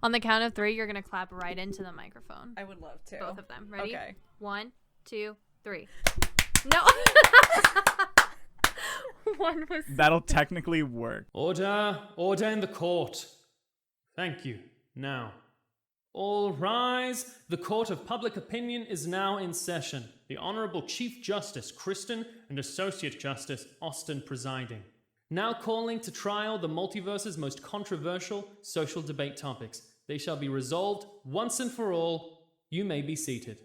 On the count of 3, you're going to clap right into the microphone. I would love to. Both of them. Ready? Okay. 1, 2, 3. No. One was... That'll technically work. Order in the court. Thank you. Now, all rise. The Court of Public Opinion is now in session. The Honorable Chief Justice Kristen and Associate Justice Austin presiding. Now calling to trial the multiverse's most controversial social debate topics. They shall be resolved once and for all. You may be seated.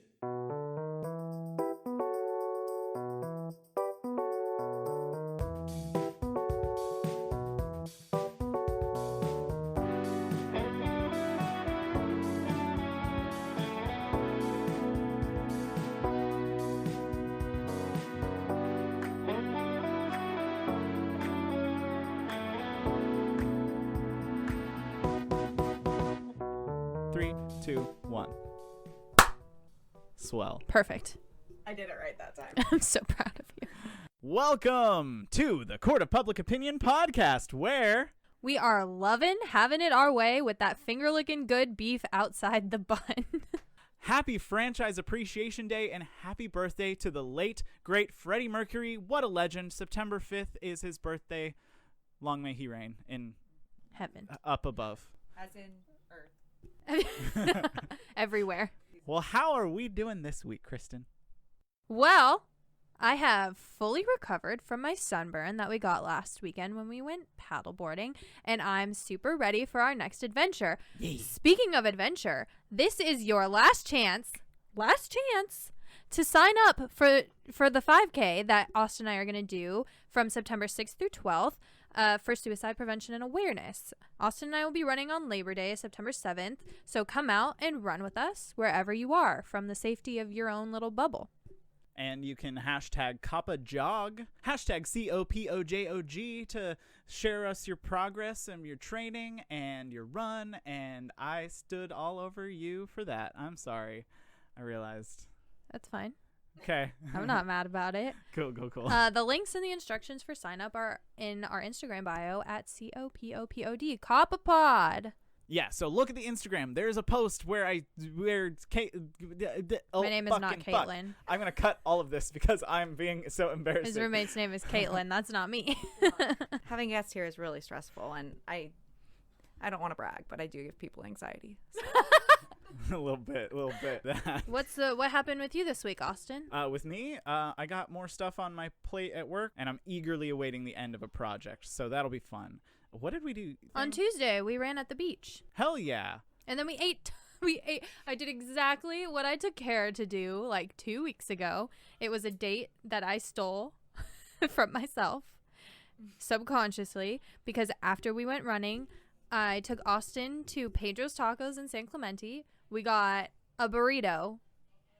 Swell. Perfect. I did it right that time. I'm so proud of you. Welcome to the Court of Public Opinion podcast, where we are having it our way with that finger-licking good beef outside the bun. Happy Franchise Appreciation Day and happy birthday to the late, great Freddie Mercury. What a legend. September 5th is his birthday. Long may he reign in heaven. Up above. As in Earth. Everywhere. Well, how are we doing this week, Kristen? Well, I have fully recovered from my sunburn that we got last weekend when we went paddleboarding, and I'm super ready for our next adventure. Yay. Speaking of adventure, this is your last chance to sign up for the 5K that Austin and I are going to do from September 6th through 12th. For suicide prevention and awareness. Austin and I will be running on Labor Day, September 7th, so come out and run with us wherever you are from the safety of your own little bubble. And you can hashtag CoPOPod, hashtag CoPOJOG to share us your progress and your training and your run, and I stood all over you for that. I'm sorry. I realized. That's fine. Okay. I'm not mad about it. Cool. The links and the instructions for sign up are in our Instagram bio at CoPOPod. CoPOPod. Yeah, so look at the Instagram. There's a post where Kate. My name is not Caitlin. I'm gonna cut all of this because I'm being so embarrassing. His roommate's name is Caitlin. That's not me. Having guests here is really stressful, and I don't want to brag, but I do give people anxiety. So. a little bit. What happened with you this week, Austin? With me, I got more stuff on my plate at work, and I'm eagerly awaiting the end of a project, so that'll be fun. What did we do? On Tuesday, we ran at the beach. Hell yeah. And then we ate. I did exactly what I took care to do like 2 weeks ago. It was a date that I stole from myself subconsciously because after we went running, I took Austin to Pedro's Tacos in San Clemente. We got a burrito.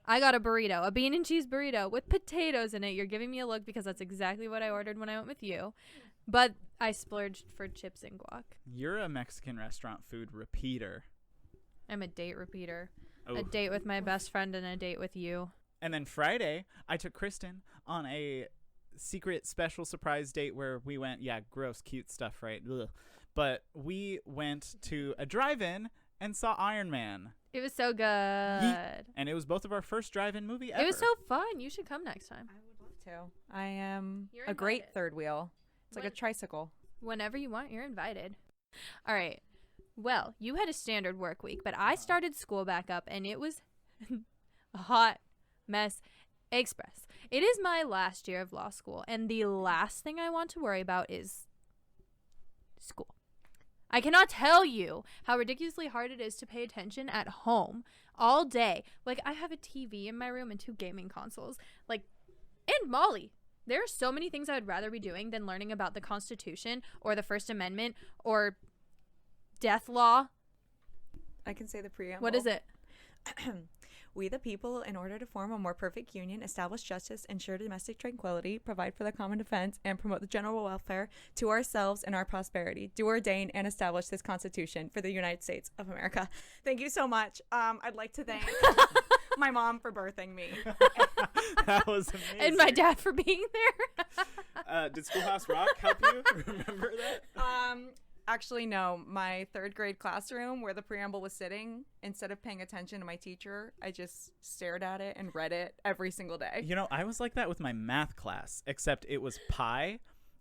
I got a burrito, a bean and cheese burrito with potatoes in it. You're giving me a look because that's exactly what I ordered when I went with you. But I splurged for chips and guac. You're a Mexican restaurant food repeater. I'm a date repeater. Oh. A date with my best friend and a date with you. And then Friday, I took Kristen on a secret special surprise date where we went, gross, cute stuff, right? Ugh. But we went to a drive-in and saw Iron Man. It was so good. Yeet. And it was both of our first drive-in movie ever. It was so fun. You should come next time. I would love to. I am You're a great invited. third wheel. It's like a tricycle. Whenever you want, you're invited. All right. Well, you had a standard work week, but I started school back up, and it was a hot mess express. It is my last year of law school, and the last thing I want to worry about is school. I cannot tell you how ridiculously hard it is to pay attention at home all day. Like, I have a TV in my room and 2 gaming consoles. Like, and Molly. There are so many things I would rather be doing than learning about the Constitution or the First Amendment or death law. I can say the preamble. What is it? We the people, in order to form a more perfect union, establish justice, ensure domestic tranquility, provide for the common defense, and promote the general welfare to ourselves and our prosperity, do ordain and establish this Constitution for the United States of America. Thank you so much. I'd like to thank my mom for birthing me. That was amazing. And my dad for being there. Did Schoolhouse Rock help you remember that? Actually, no. My 3rd grade classroom where the preamble was sitting, instead of paying attention to my teacher, I just stared at it and read it every single day. You know, I was like that with my math class, except it was pi,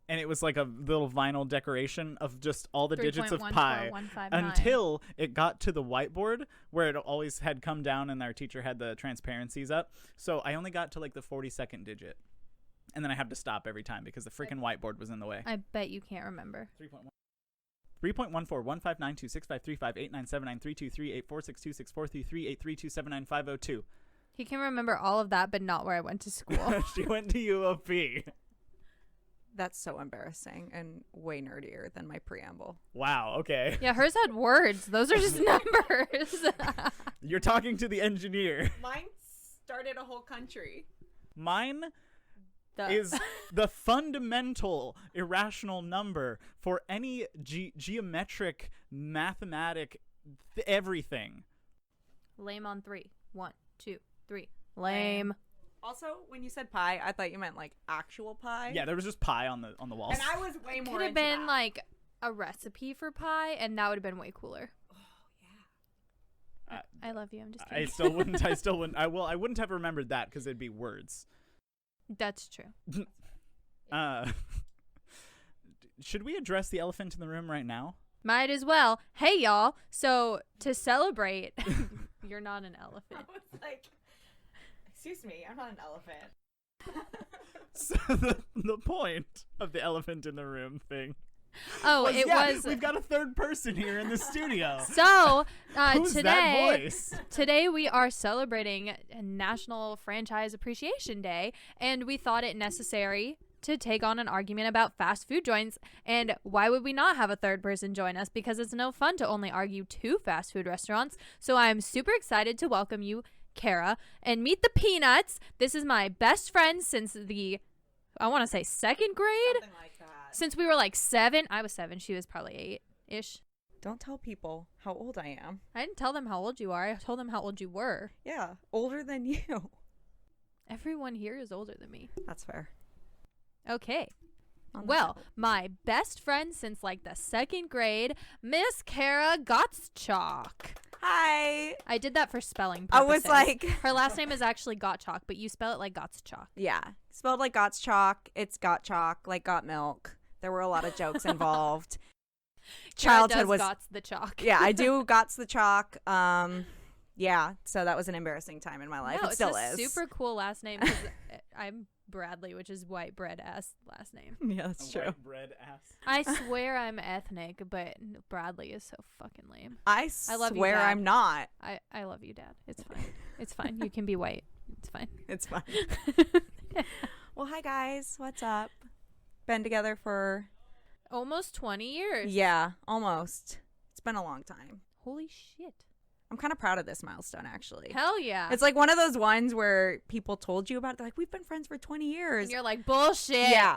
and it was like a little vinyl decoration of just all the digits of pi until it got to the whiteboard where it always had come down and our teacher had the transparencies up. So I only got to like the 42nd digit. And then I have to stop every time because the freaking whiteboard was in the way. I bet you can't remember. 3.14 1592 6535 8979 323 8462 6433 832 79502. He can remember all of that, but not where I went to school. She went to UOP. That's so embarrassing and way nerdier than my preamble. Wow, okay. Yeah, hers had words. Those are just numbers. You're talking to the engineer. Mine started a whole country. Mine is the fundamental irrational number for any geometric, mathematic, everything. Lame on 3. 1, 2, 3. Lame. Also, when you said pie, I thought you meant like actual pie. Yeah, there was just pie on the walls. And I was way more Could have into been that. like a recipe for pie, and that would have been way cooler. Oh, yeah. I love you. I'm just I kidding. still wouldn't. I wouldn't have remembered that because it'd be words. That's true. Should we address the elephant in the room right now? Might as well. Hey, y'all. So to celebrate, you're not an elephant. I was like, excuse me, I'm not an elephant. So the point of the elephant in the room thing. Oh, We've got a third person here in the studio. So Who's today, that voice? today we are celebrating National Franchise Appreciation Day, and we thought it necessary to take on an argument about fast food joints. And why would we not have a third person join us? Because it's no fun to only argue 2 fast food restaurants. So I'm super excited to welcome you, Kara, and meet the Peanuts. This is my best friend since the, I want to say 2nd grade. Something like that. Since we were like 7. I was 7. She was probably 8-ish. Don't tell people how old I am. I didn't tell them how old you are. I told them how old you were. Yeah, older than you. Everyone here is older than me. That's fair. Okay. On the Well, table. my best friend since like the 2nd grade, Miss Kara Gottschalk. Hi. I did that for spelling I purposes. was like, her last name is actually Gottschalk, but you spell it like Gottschalk. yeah, spelled like Gottschalk. It's Gottschalk, like got milk. There were a lot of jokes involved. Kara Childhood does was Gott's the chalk. yeah, I do Gott's the chalk. Yeah, so that was an embarrassing time in my life. No, It still it's a is. super cool last name because I'm Bradley, which is white bread ass last name. Yeah, that's true. White bread ass. I swear I'm ethnic, but Bradley is so fucking lame. I love you, swear Dad. I'm not. I love you, Dad. It's fine. It's fine. You can be white. It's fine. It's fine. Well, hi guys. What's up? Been together for Almost 20 years. yeah, almost. It's been a long time. Holy shit. I'm kind of proud of this milestone, actually. Hell yeah. It's like one of those ones where people told you about it. They're like, we've been friends for 20 years. and you're like, bullshit. Yeah.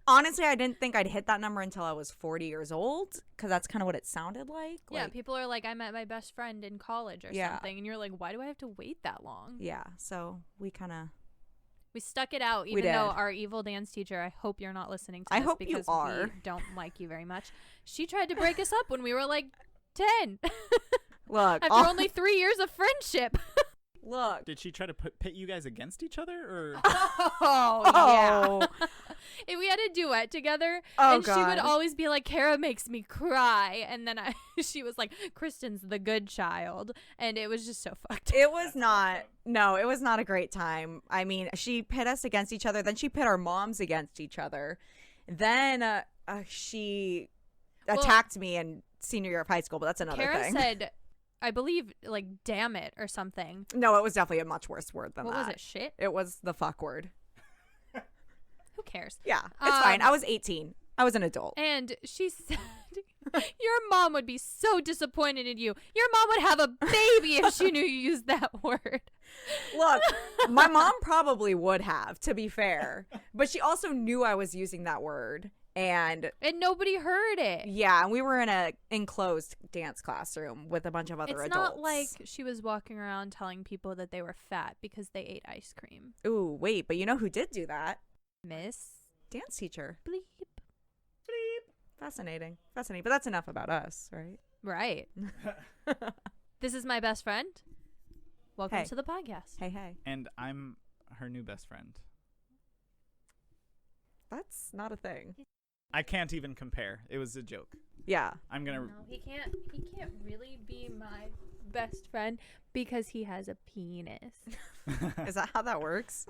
Honestly, I didn't think I'd hit that number until I was 40 years old because that's kind of what it sounded like. Yeah, Like, people are like, I met my best friend in college or Yeah. something. And you're like, why do I have to wait that long? yeah. So we kind of. We stuck it out, We even though did. our evil dance teacher, I hope you're not listening to I this hope you because are. we don't like you very much. She tried to break us up when we were like 10 Look. after only 3 years of friendship. Look. Did she try to pit you guys against each other, or Oh, Oh. And we had a duet together, Oh, and she would God. always be like, Kara makes me cry. And then she was like, Kristen's the good child. And it was just so fucked. It was not. No, it was not a great time. I mean, she pit us against each other. Then she pit our moms against each other. Then she attacked me in senior year of high school, but that's another Kara thing. said, I believe, like, damn it or something. No, it was definitely a much worse word than What that. was it? Shit? It was the fuck word. Who cares? Yeah, it's fine. Um, I was 18. I was an adult. And she said, your mom would be so disappointed in you. Your mom would have a baby if she knew you used that word. Look, my mom probably would have, to be fair. But she also knew I was using that word. And nobody heard it. yeah, and we were in a enclosed dance classroom with a bunch of other It's adults. not like she was walking around telling people that they were fat because they ate ice cream. Ooh, wait, but you know who did do that? Miss Dance teacher. Bleep. Fascinating. Fascinating. But that's enough about us, right? Right. This is my best friend. Welcome Hey. to the podcast. Hey. And I'm her new best friend. That's not a thing. I can't even compare. It was a joke. Yeah. I'm gonna. No, he can't really be my best friend because he has a penis. Is that how that works?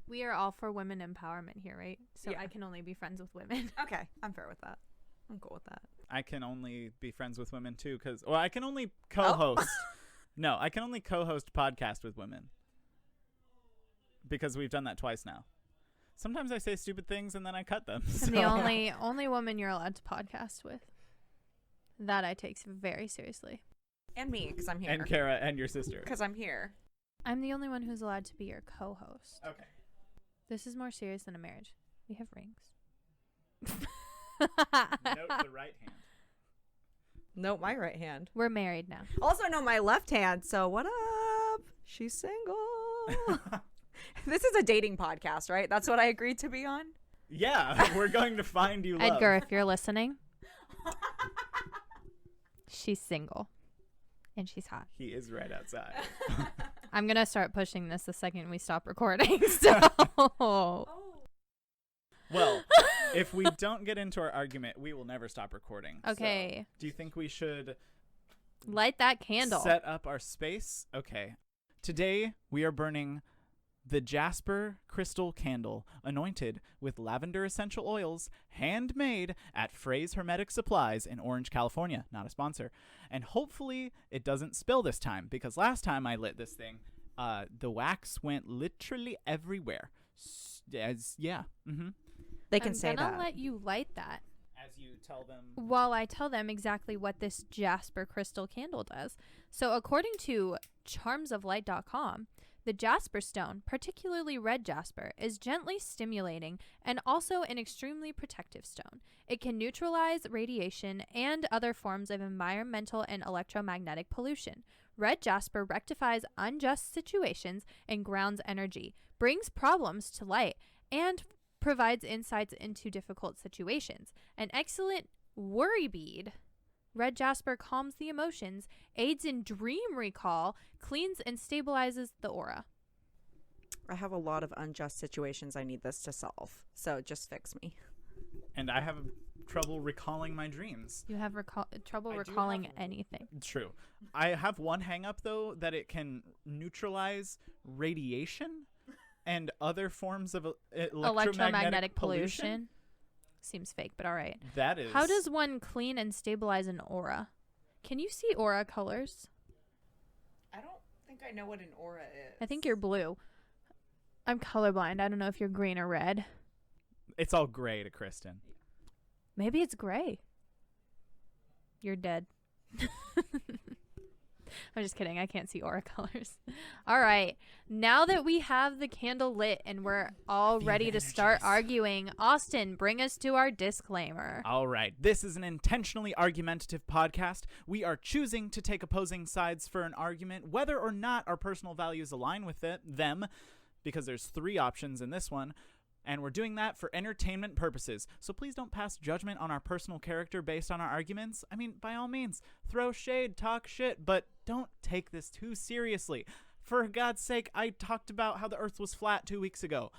We are all for women empowerment here, right? So Yeah. I can only be friends with women. Okay. I'm fair with that. I'm cool with that. I can only be friends with women too, because I can only co-host. No, I can only co-host podcast with women because we've done that twice now. Sometimes I say stupid things and then I cut them. And the only woman you're allowed to podcast with. That I take very seriously. And me, because I'm here. And Kara and your sister. Because I'm here. I'm the only one who's allowed to be your co-host. Okay. This is more serious than a marriage. We have rings. Note the right hand. Nope, my right hand. We're married now. Also, no, my left hand. So what up? She's single. This is a dating podcast, right? That's what I agreed to be on? Yeah, we're going to find you love. Edgar, if you're listening, she's single. And she's hot. He is right outside. I'm going to start pushing this the second we stop recording. So. Well, if we don't get into our argument, we will never stop recording. Okay. So, do you think we should Light that candle. set up our space? Okay. Today, we are burning the Jasper Crystal Candle, anointed with lavender essential oils, handmade at Frey's Hermetic Supplies in Orange, California. Not a sponsor. And hopefully it doesn't spill this time, because last time I lit this thing, the wax went literally everywhere. Yeah. Mm-hmm. They can say I'm that. gonna let you light that As you tell them. while I tell them exactly what this Jasper crystal candle does. So according to charmsoflight.com, the jasper stone, particularly red jasper, is gently stimulating and also an extremely protective stone. It can neutralize radiation and other forms of environmental and electromagnetic pollution. Red jasper rectifies unjust situations and grounds energy, brings problems to light, and provides insights into difficult situations. An excellent worry bead. Red jasper calms the emotions, aids in dream recall, cleans and stabilizes the aura. I have a lot of unjust situations I need this to solve. So just fix me. And I have trouble recalling my dreams. You have trouble I do recalling have- anything. True. I have one hang up, though, that it can neutralize radiation and other forms of Electromagnetic pollution. Seems fake, but all right. That is. How does one clean and stabilize an aura? Can you see aura colors? I don't think I know what an aura is. I think you're blue. I'm colorblind. I don't know if you're green or red. It's all gray to Kristen. Maybe it's gray. You're dead. I'm just kidding. I can't see aura colors. All right. Now that we have the candle lit and we're all ready to start arguing, Austin, bring us to our disclaimer. All right. This is an intentionally argumentative podcast. We are choosing to take opposing sides for an argument, whether or not our personal values align with them, because there's 3 options in this one. And we're doing that for entertainment purposes. So please don't pass judgment on our personal character based on our arguments. I mean, by all means, throw shade, talk shit, but don't take this too seriously. For God's sake, I talked about how the earth was flat 2 weeks ago.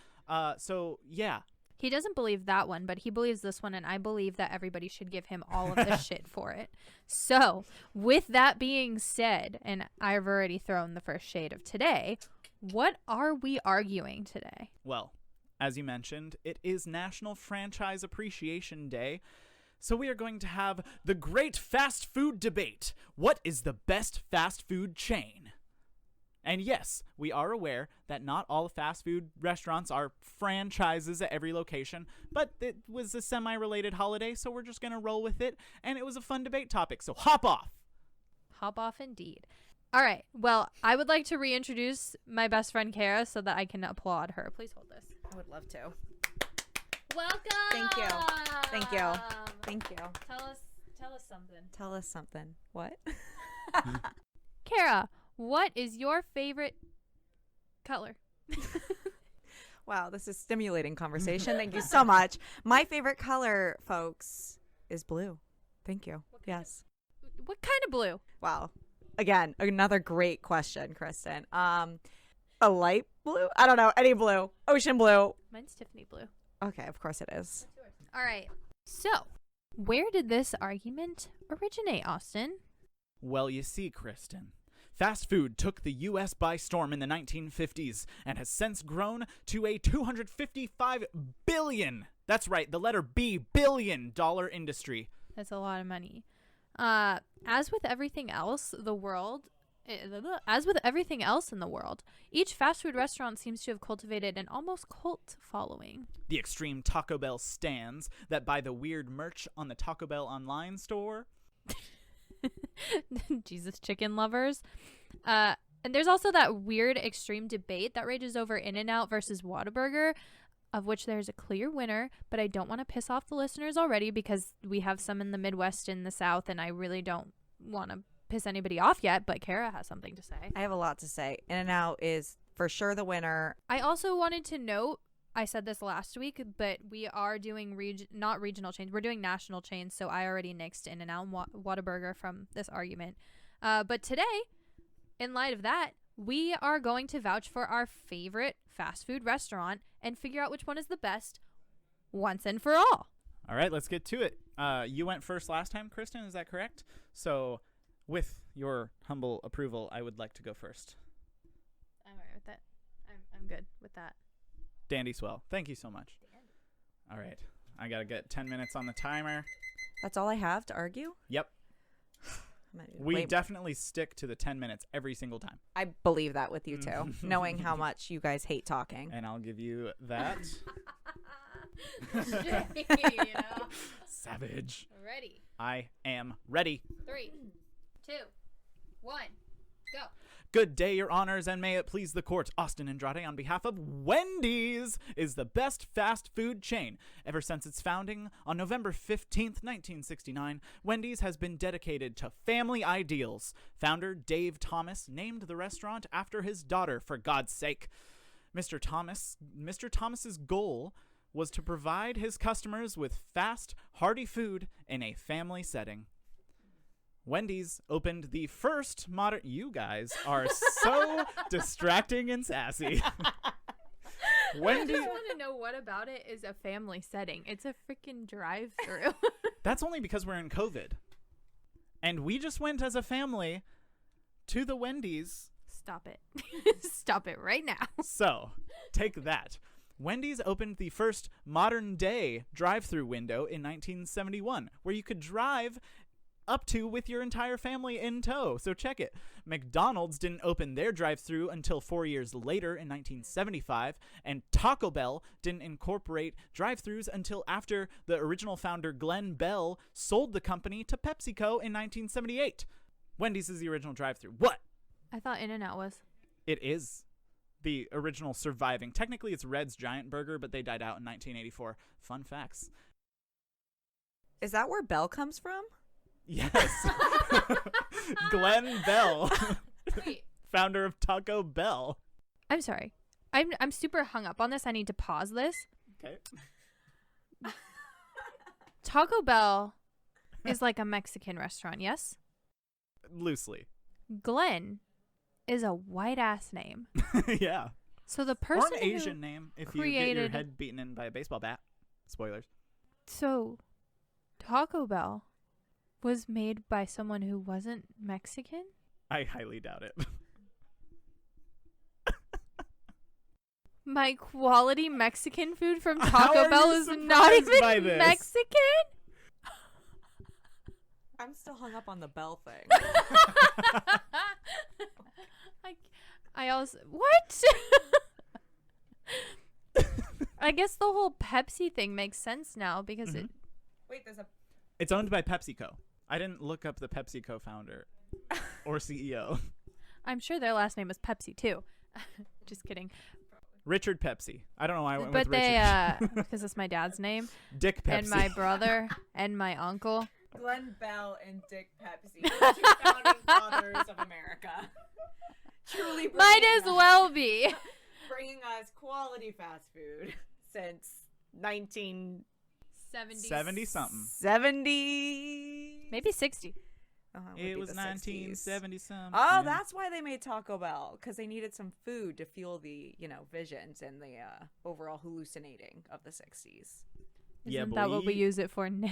So, yeah. He doesn't believe that one, but he believes this one, and I believe that everybody should give him all of the shit for it. So, with that being said, and I've already thrown the first shade of today, what are we arguing today? Well, as you mentioned, it is National Franchise Appreciation Day, so we are going to have the great fast food debate. What is the best fast food chain? And yes, we are aware that not all fast food restaurants are franchises at every location, but it was a semi-related holiday, so we're just going to roll with it, and it was a fun debate topic, so hop off. Hop off indeed. All right. Well, I would like to reintroduce my best friend, Kara, so that I can applaud her. Please hold this. I would love to. Welcome. Thank you. Thank you. Thank you. Tell us something. Tell us something. What? Kara, what is your favorite color? Wow, this is stimulating conversation. Thank you so much. My favorite color, folks, is blue. Thank you. Yes. What kind of blue? Wow. Again, another great question, Kristen. A light blue? I don't know. Any blue. Ocean blue. Mine's Tiffany blue. Okay, of course it is. All right. So, where did this argument originate, Austin? Well, you see, Kristen, fast food took the U.S. by storm in the 1950s and has since grown to a $255 billion, that's right, the letter B, billion-dollar industry. That's a lot of money. As with everything else in the world, each fast food restaurant seems to have cultivated an almost cult following. The extreme Taco Bell stands that buy the weird merch on the Taco Bell online store. Jesus, chicken lovers. And there's also that weird extreme debate that rages over In-N-Out versus Whataburger, of which there's a clear winner, but I don't want to piss off the listeners already because we have some in the Midwest and the South, and I really don't want to piss anybody off yet, but Kara has something to say. I have a lot to say. In-N-Out is for sure the winner. I also wanted to note, I said this last week, but we are doing not regional chains. We're doing national chains, so I already nixed In-N-Out and Whataburger from this argument. But today, in light of that, we are going to vouch for our favorite fast food restaurant and figure out which one is the best once and for all. All right, let's get to it. You went first last time, Kristen, is that correct? So, with your humble approval, I would like to go first. I'm all right with that. I'm good with that. Dandy swell. Thank you so much. All right. I got to get 10 minutes on the timer. That's all I have to argue? Yep. We definitely stick to the 10 minutes every single time. I believe that with you too, knowing how much you guys hate talking. And I'll give you that. Savage. Ready. I am ready. 3, 2, 1, go. Good day, your honors, and may it please the court. Austin Andrade, on behalf of Wendy's, is the best fast food chain. Ever since its founding on November 15th, 1969, Wendy's has been dedicated to family ideals. Founder Dave Thomas named the restaurant after his daughter, for God's sake. Mr. Thomas's goal was to provide his customers with fast, hearty food in a family setting. Wendy's opened the first modern... You guys are so distracting and sassy. Wendy's... I just want to know what about it is a family setting. It's a freaking drive-through. That's only because we're in COVID. And we just went as a family to the Wendy's. Stop it. Stop it right now. So, take that. Wendy's opened the first modern-day drive-through window in 1971, where you could drive up to with your entire family in tow. So check it. McDonald's didn't open their drive-thru until 4 years later in 1975, and Taco Bell didn't incorporate drive-thrus until after the original founder Glenn Bell sold the company to PepsiCo in 1978. Wendy's is the original drive-thru. What? I thought In-N-Out was. It is the original surviving. Technically, it's Red's Giant Burger, but they died out in 1984. Fun facts. Is that where Bell comes from? Yes. Glenn Bell. Wait. Founder of Taco Bell. I'm sorry. I'm super hung up on this. I need to pause this. Okay. Taco Bell is like a Mexican restaurant, yes? Loosely. Glenn is a white ass name. Yeah. So the person or an Asian name if you get your head beaten in by a baseball bat. Spoilers. So Taco Bell was made by someone who wasn't Mexican? I highly doubt it. My quality Mexican food from Taco Bell is not even Mexican? I'm still hung up on the Bell thing. I also... What? I guess the whole Pepsi thing makes sense now because it... Wait, there's a... It's owned by PepsiCo. I didn't look up the PepsiCo founder or CEO. I'm sure their last name was Pepsi, too. Just kidding. Richard Pepsi. I don't know why I went but with Richard. Because it's my dad's name. Dick Pepsi. And my brother and my uncle. Glenn Bell and Dick Pepsi. The two founding fathers of America. Truly might as well be. bringing us quality fast food since 1970 something. Maybe 60. It was 1970 something. Oh, that's why they made Taco Bell, because they needed some food to fuel the, visions and the overall hallucinating of the 60s. Isn't that what we use it for now?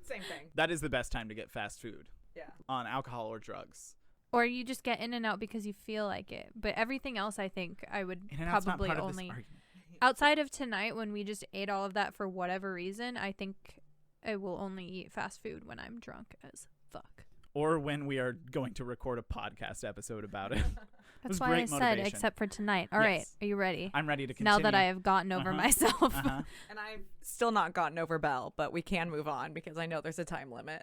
Same thing. That is the best time to get fast food. Yeah. On alcohol or drugs. Or you just get In and Out because you feel like it. But everything else, I think I would In-N-Out's probably not part only... of this argument. Outside of tonight, when we just ate all of that for whatever reason, I think I will only eat fast food when I'm drunk as fuck. Or when we are going to record a podcast episode about it. That's why I said, except for tonight. All right, are you ready? I'm ready to continue. Now that I have gotten over myself. And I've still not gotten over Belle, but we can move on because I know there's a time limit.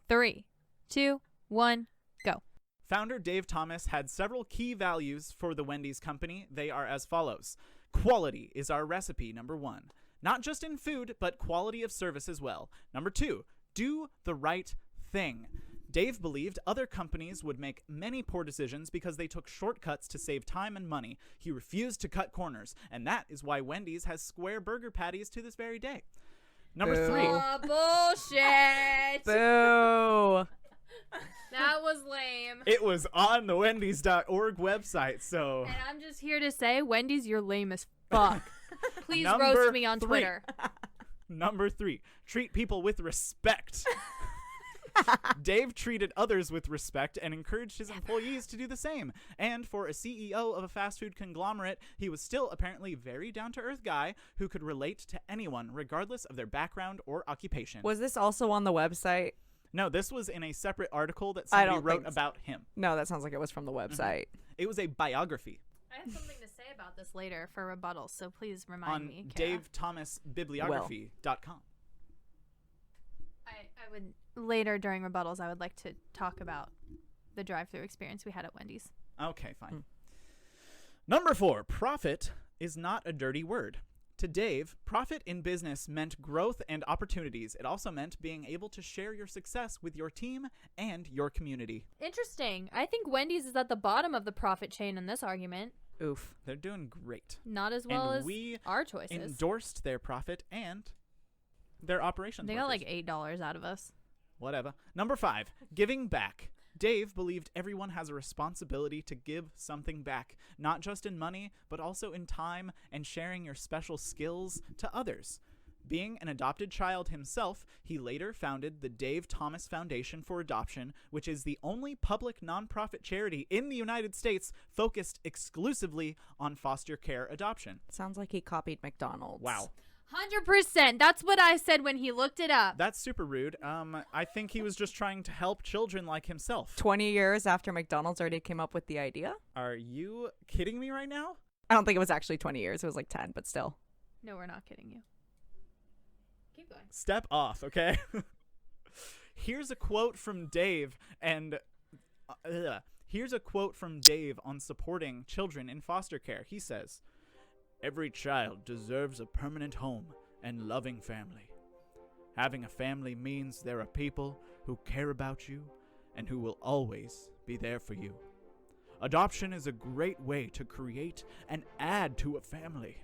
3, 2, 1, go. Founder Dave Thomas had several key values for the Wendy's company. They are as follows. Quality is our recipe, number 1. Not just in food, but quality of service as well. Number 2, do the right thing. Dave believed other companies would make many poor decisions because they took shortcuts to save time and money. He refused to cut corners, and that is why Wendy's has square burger patties to this very day. Number 3. Oh, bullshit. Boo. That was lame. It was on the Wendy's.org website, so... And I'm just here to say, Wendy's, you're lame as fuck. Please Number roast me on 3. Twitter. Number 3, treat people with respect. Dave treated others with respect and encouraged his employees to do the same. And for a CEO of a fast food conglomerate, he was still apparently very down-to-earth guy who could relate to anyone regardless of their background or occupation. Was this also on the website? No, this was in a separate article that somebody wrote about him. No, that sounds like it was from the website. It was a biography. I have something to say about this later for rebuttal, so please remind me, On Kara. DaveThomasBibliography.com. I would later during rebuttals, I would like to talk about the drive-through experience we had at Wendy's. Okay, fine. Number 4, profit is not a dirty word. To Dave, profit in business meant growth and opportunities. It also meant being able to share your success with your team and your community. Interesting. I think Wendy's is at the bottom of the profit chain in this argument. Oof. They're doing great. Not as well as we our choices. Endorsed their profit and their operations. They got like $8 out of us. Whatever. Number 5, giving back. Dave believed everyone has a responsibility to give something back, not just in money, but also in time and sharing your special skills to others. Being an adopted child himself, he later founded the Dave Thomas Foundation for Adoption, which is the only public nonprofit charity in the United States focused exclusively on foster care adoption. Sounds like he copied McDonald's. Wow. 100%. That's what I said when he looked it up. That's super rude. I think he was just trying to help children like himself. 20 years after McDonald's already came up with the idea? Are you kidding me right now? I don't think it was actually 20 years. It was like 10, but still. No, we're not kidding you. Keep going. Step off, okay? Here's a quote from Dave Here's a quote from Dave on supporting children in foster care. He says, "Every child deserves a permanent home and loving family. Having a family means there are people who care about you and who will always be there for you. Adoption is a great way to create and add to a family.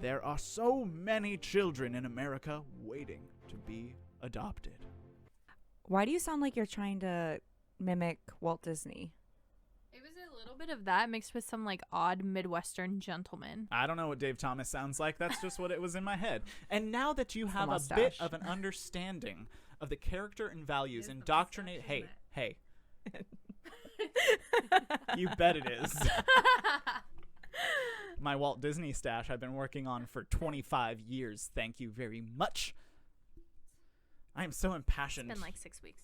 There are so many children in America waiting to be adopted." Why do you sound like you're trying to mimic Walt Disney? It was a little bit of that mixed with some like odd Midwestern gentleman. I don't know what Dave Thomas sounds like. That's just what it was in my head. And now that you have a mustache. bit of an understanding of the character and values, indoctrinate. Hey. You bet it is. My Walt Disney stash I've been working on for 25 years. Thank you very much. I am so impassioned. It's been like 6 weeks.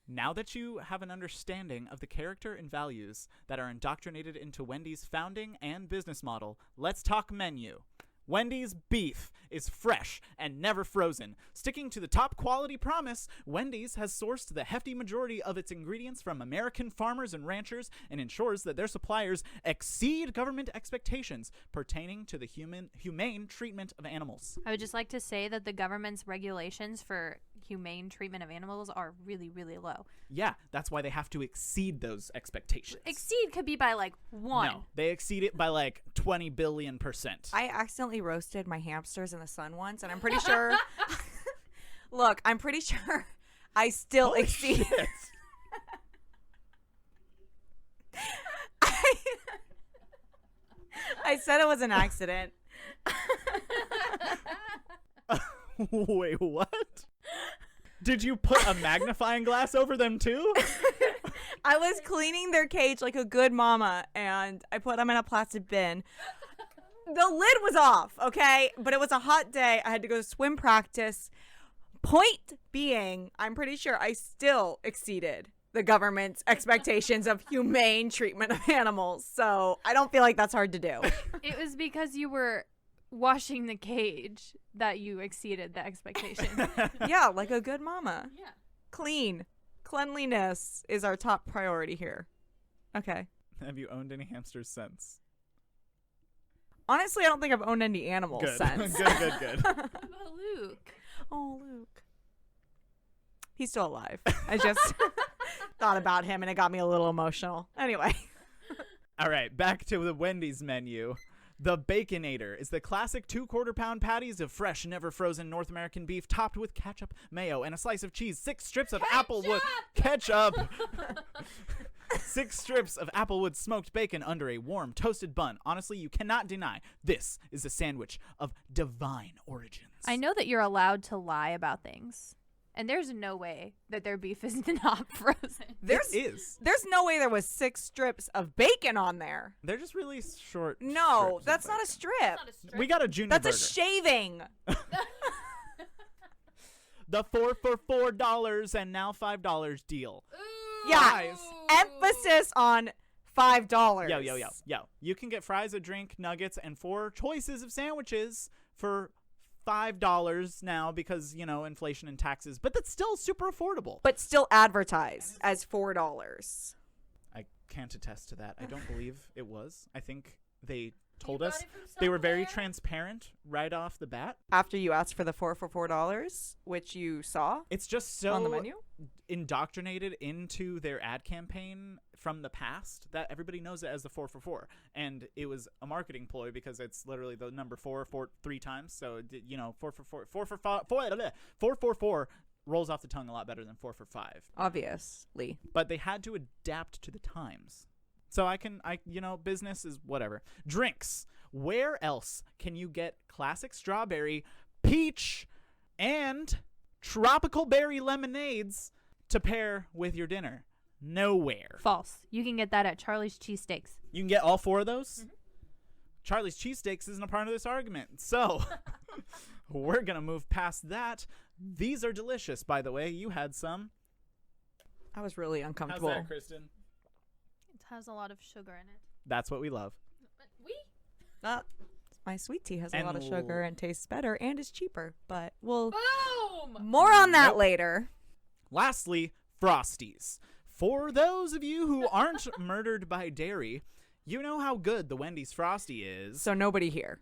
Now that you have an understanding of the character and values that are indoctrinated into Wendy's founding and business model, let's talk menu. Wendy's beef is fresh and never frozen. Sticking to the top quality promise, Wendy's has sourced the hefty majority of its ingredients from American farmers and ranchers and ensures that their suppliers exceed government expectations pertaining to the humane treatment of animals. I would just like to say that the government's regulations for humane treatment of animals are really, really low. Yeah, that's why they have to exceed those expectations. Exceed could be by like 1. No, they exceed it by like 20 billion%. I accidentally roasted my hamsters in the sun once, and I'm pretty sure. Look, I'm pretty sure I still Holy exceed. shit. I said it was an accident. Wait, what? Did you put a magnifying glass over them too? I was cleaning their cage like a good mama, and I put them in a plastic bin. The lid was off, okay? But it was a hot day. I had to go to swim practice. Point being, I'm pretty sure I still exceeded the government's expectations of humane treatment of animals. So I don't feel like that's hard to do. It was because you were washing the cage that you exceeded the expectation. Yeah, like a good mama. Yeah. Clean. Cleanliness is our top priority here. Okay. Have you owned any hamsters since? Honestly, I don't think I've owned any animals Good. since. Good. How about Luke? Oh, Luke. He's still alive. I just thought about him and it got me a little emotional. Anyway. All right, back to the Wendy's menu. The Baconator is the classic 2/4 pound patties of fresh, never frozen North American beef topped with ketchup, mayo, and a slice of cheese. 6 strips of applewood ketchup. 6 strips of applewood smoked bacon under a warm toasted bun. Honestly, you cannot deny this is a sandwich of divine origins. I know that you're allowed to lie about things. And there's no way that their beef is not frozen. There's no way there was 6 strips of bacon on there. They're just really short. No, strips that's of not a bacon. strip. We got a junior That's burger. a shaving. The 4 for $4 and now $5 deal. Yeah. Fries. Emphasis on $5. Yo. You can get fries, a drink, nuggets, and 4 choices of sandwiches for $5 now because, you know, inflation and taxes. But that's still super affordable. But still advertised as $4. I can't attest to that. I don't believe it was. I think they told us they were very transparent right off the bat. After you asked for the 4 for $4, which you saw It's just so on the menu? indoctrinated into their ad campaign from the past that everybody knows it as the 4 for $4, and it was a marketing ploy because it's literally the number 4 3 times. So you know, 4 for 4 rolls off the tongue a lot better than 4 for 5. Obviously. But they had to adapt to the times. So business is whatever. Drinks. Where else can you get classic strawberry, peach, and tropical berry lemonades to pair with your dinner? Nowhere. False. You can get that at Charlie's Cheesesteaks. You can get all 4 of those? Mm-hmm. Charlie's Cheesesteaks isn't a part of this argument. So we're going to move past that. These are delicious, by the way. You had some. I was really uncomfortable. How's that, Kristen? It has a lot of sugar in it. That's what we love. My sweet tea has a And lot of sugar and tastes better and is cheaper. But we'll Boom! more on that Nope. later. Lastly, Frosties. For those of you who aren't murdered by dairy, you know how good the Wendy's Frosty is. So nobody here.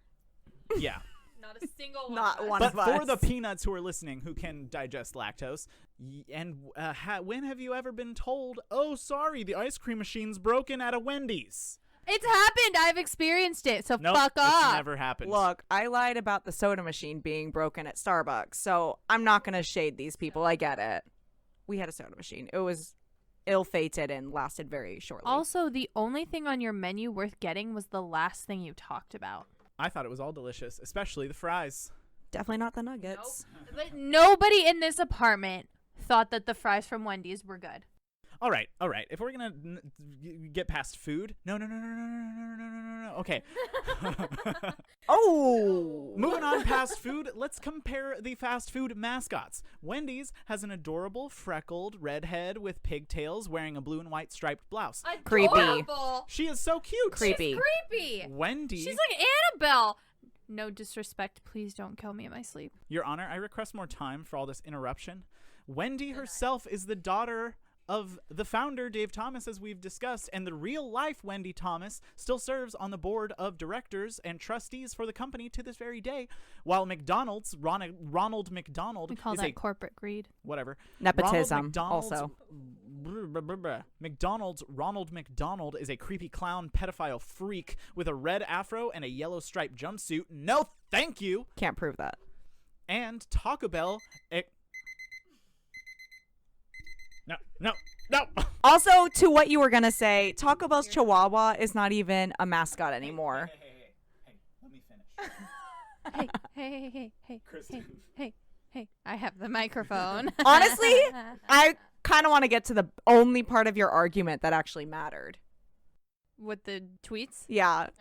Yeah. Not a single one. Not one But of us. for the peanuts who are listening who can digest lactose, when have you ever been told, oh, sorry, the ice cream machine's broken at a Wendy's? It's happened. I've experienced it. So Nope, fuck it's off. never happened. Look, I lied about the soda machine being broken at Starbucks, so I'm not going to shade these people. I get it. We had a soda machine. It was ill-fated and lasted very shortly. Also, the only thing on your menu worth getting was the last thing you talked about. I thought it was all delicious, especially the fries. Definitely not the nuggets. But nobody in this apartment thought that the fries from Wendy's were good. All right. If we're gonna get past food, no. Okay. Oh! Moving on past food, let's compare the fast food mascots. Wendy's has an adorable freckled redhead with pigtails wearing a blue and white striped blouse. Creepy. Adorable. She is so cute. Creepy. She's creepy. Wendy, She's like Annabelle. No disrespect. Please don't kill me in my sleep. Your Honor, I request more time for all this interruption. Wendy herself is the daughter of the founder, Dave Thomas, as we've discussed, and the real-life Wendy Thomas still serves on the board of directors and trustees for the company to this very day, while McDonald's, Ronald McDonald, We call is that corporate greed. whatever. Nepotism, Ronald McDonald's Ronald McDonald is a creepy clown pedophile freak with a red afro and a yellow striped jumpsuit. No, thank you. Can't prove that. And Taco Bell. No. Also, to what you were going to say, Taco Bell's Chihuahua is not even a mascot anymore. Hey, let me finish. Hey, Kristen. hey. I have the microphone. Honestly, I kind of want to get to the only part of your argument that actually mattered. With the tweets? Yeah. Okay.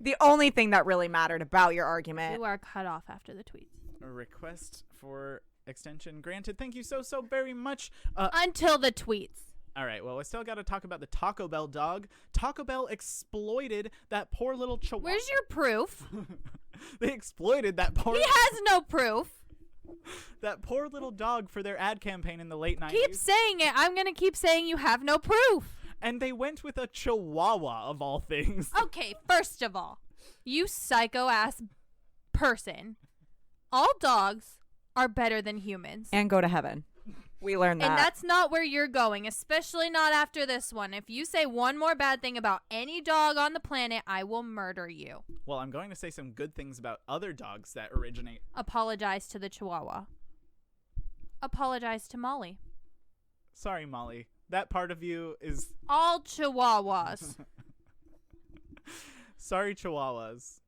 The only thing that really mattered about your argument. You are cut off after the tweets. A request for extension granted. Thank you so very much. Until the tweets. All right, well, I still got to talk about the Taco Bell dog. Taco Bell exploited that poor little chihuahua. Where's your proof? They exploited that poor He has no proof. that poor little dog for their ad campaign in the late 90s. Keep saying it. I'm going to keep saying you have no proof. And they went with a chihuahua of all things. Okay, first of all, you psycho-ass person. All dogs are better than humans. And go to heaven. We learned that. And that's not where you're going, especially not after this one. If you say one more bad thing about any dog on the planet, I will murder you. Well, I'm going to say some good things about other dogs that originate. Apologize to the Chihuahua. Apologize to Molly. Sorry, Molly. That part of you is... All Chihuahuas. Sorry, Chihuahuas.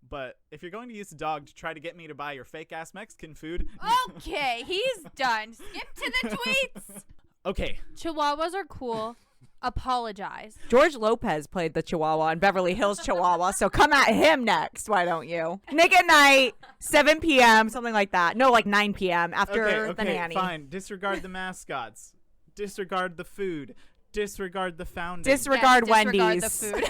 But if you're going to use a dog to try to get me to buy your fake-ass Mexican food... Okay, he's done. Skip to the tweets. Okay. Chihuahuas are cool. Apologize. George Lopez played the Chihuahua in Beverly Hills Chihuahua, so come at him next, why don't you? Nick at Night, 7 p.m., something like that. No, like 9 p.m. after the nanny. Fine. Disregard the mascots. Disregard the food. Disregard the founding. Disregard Wendy's. Disregard the food.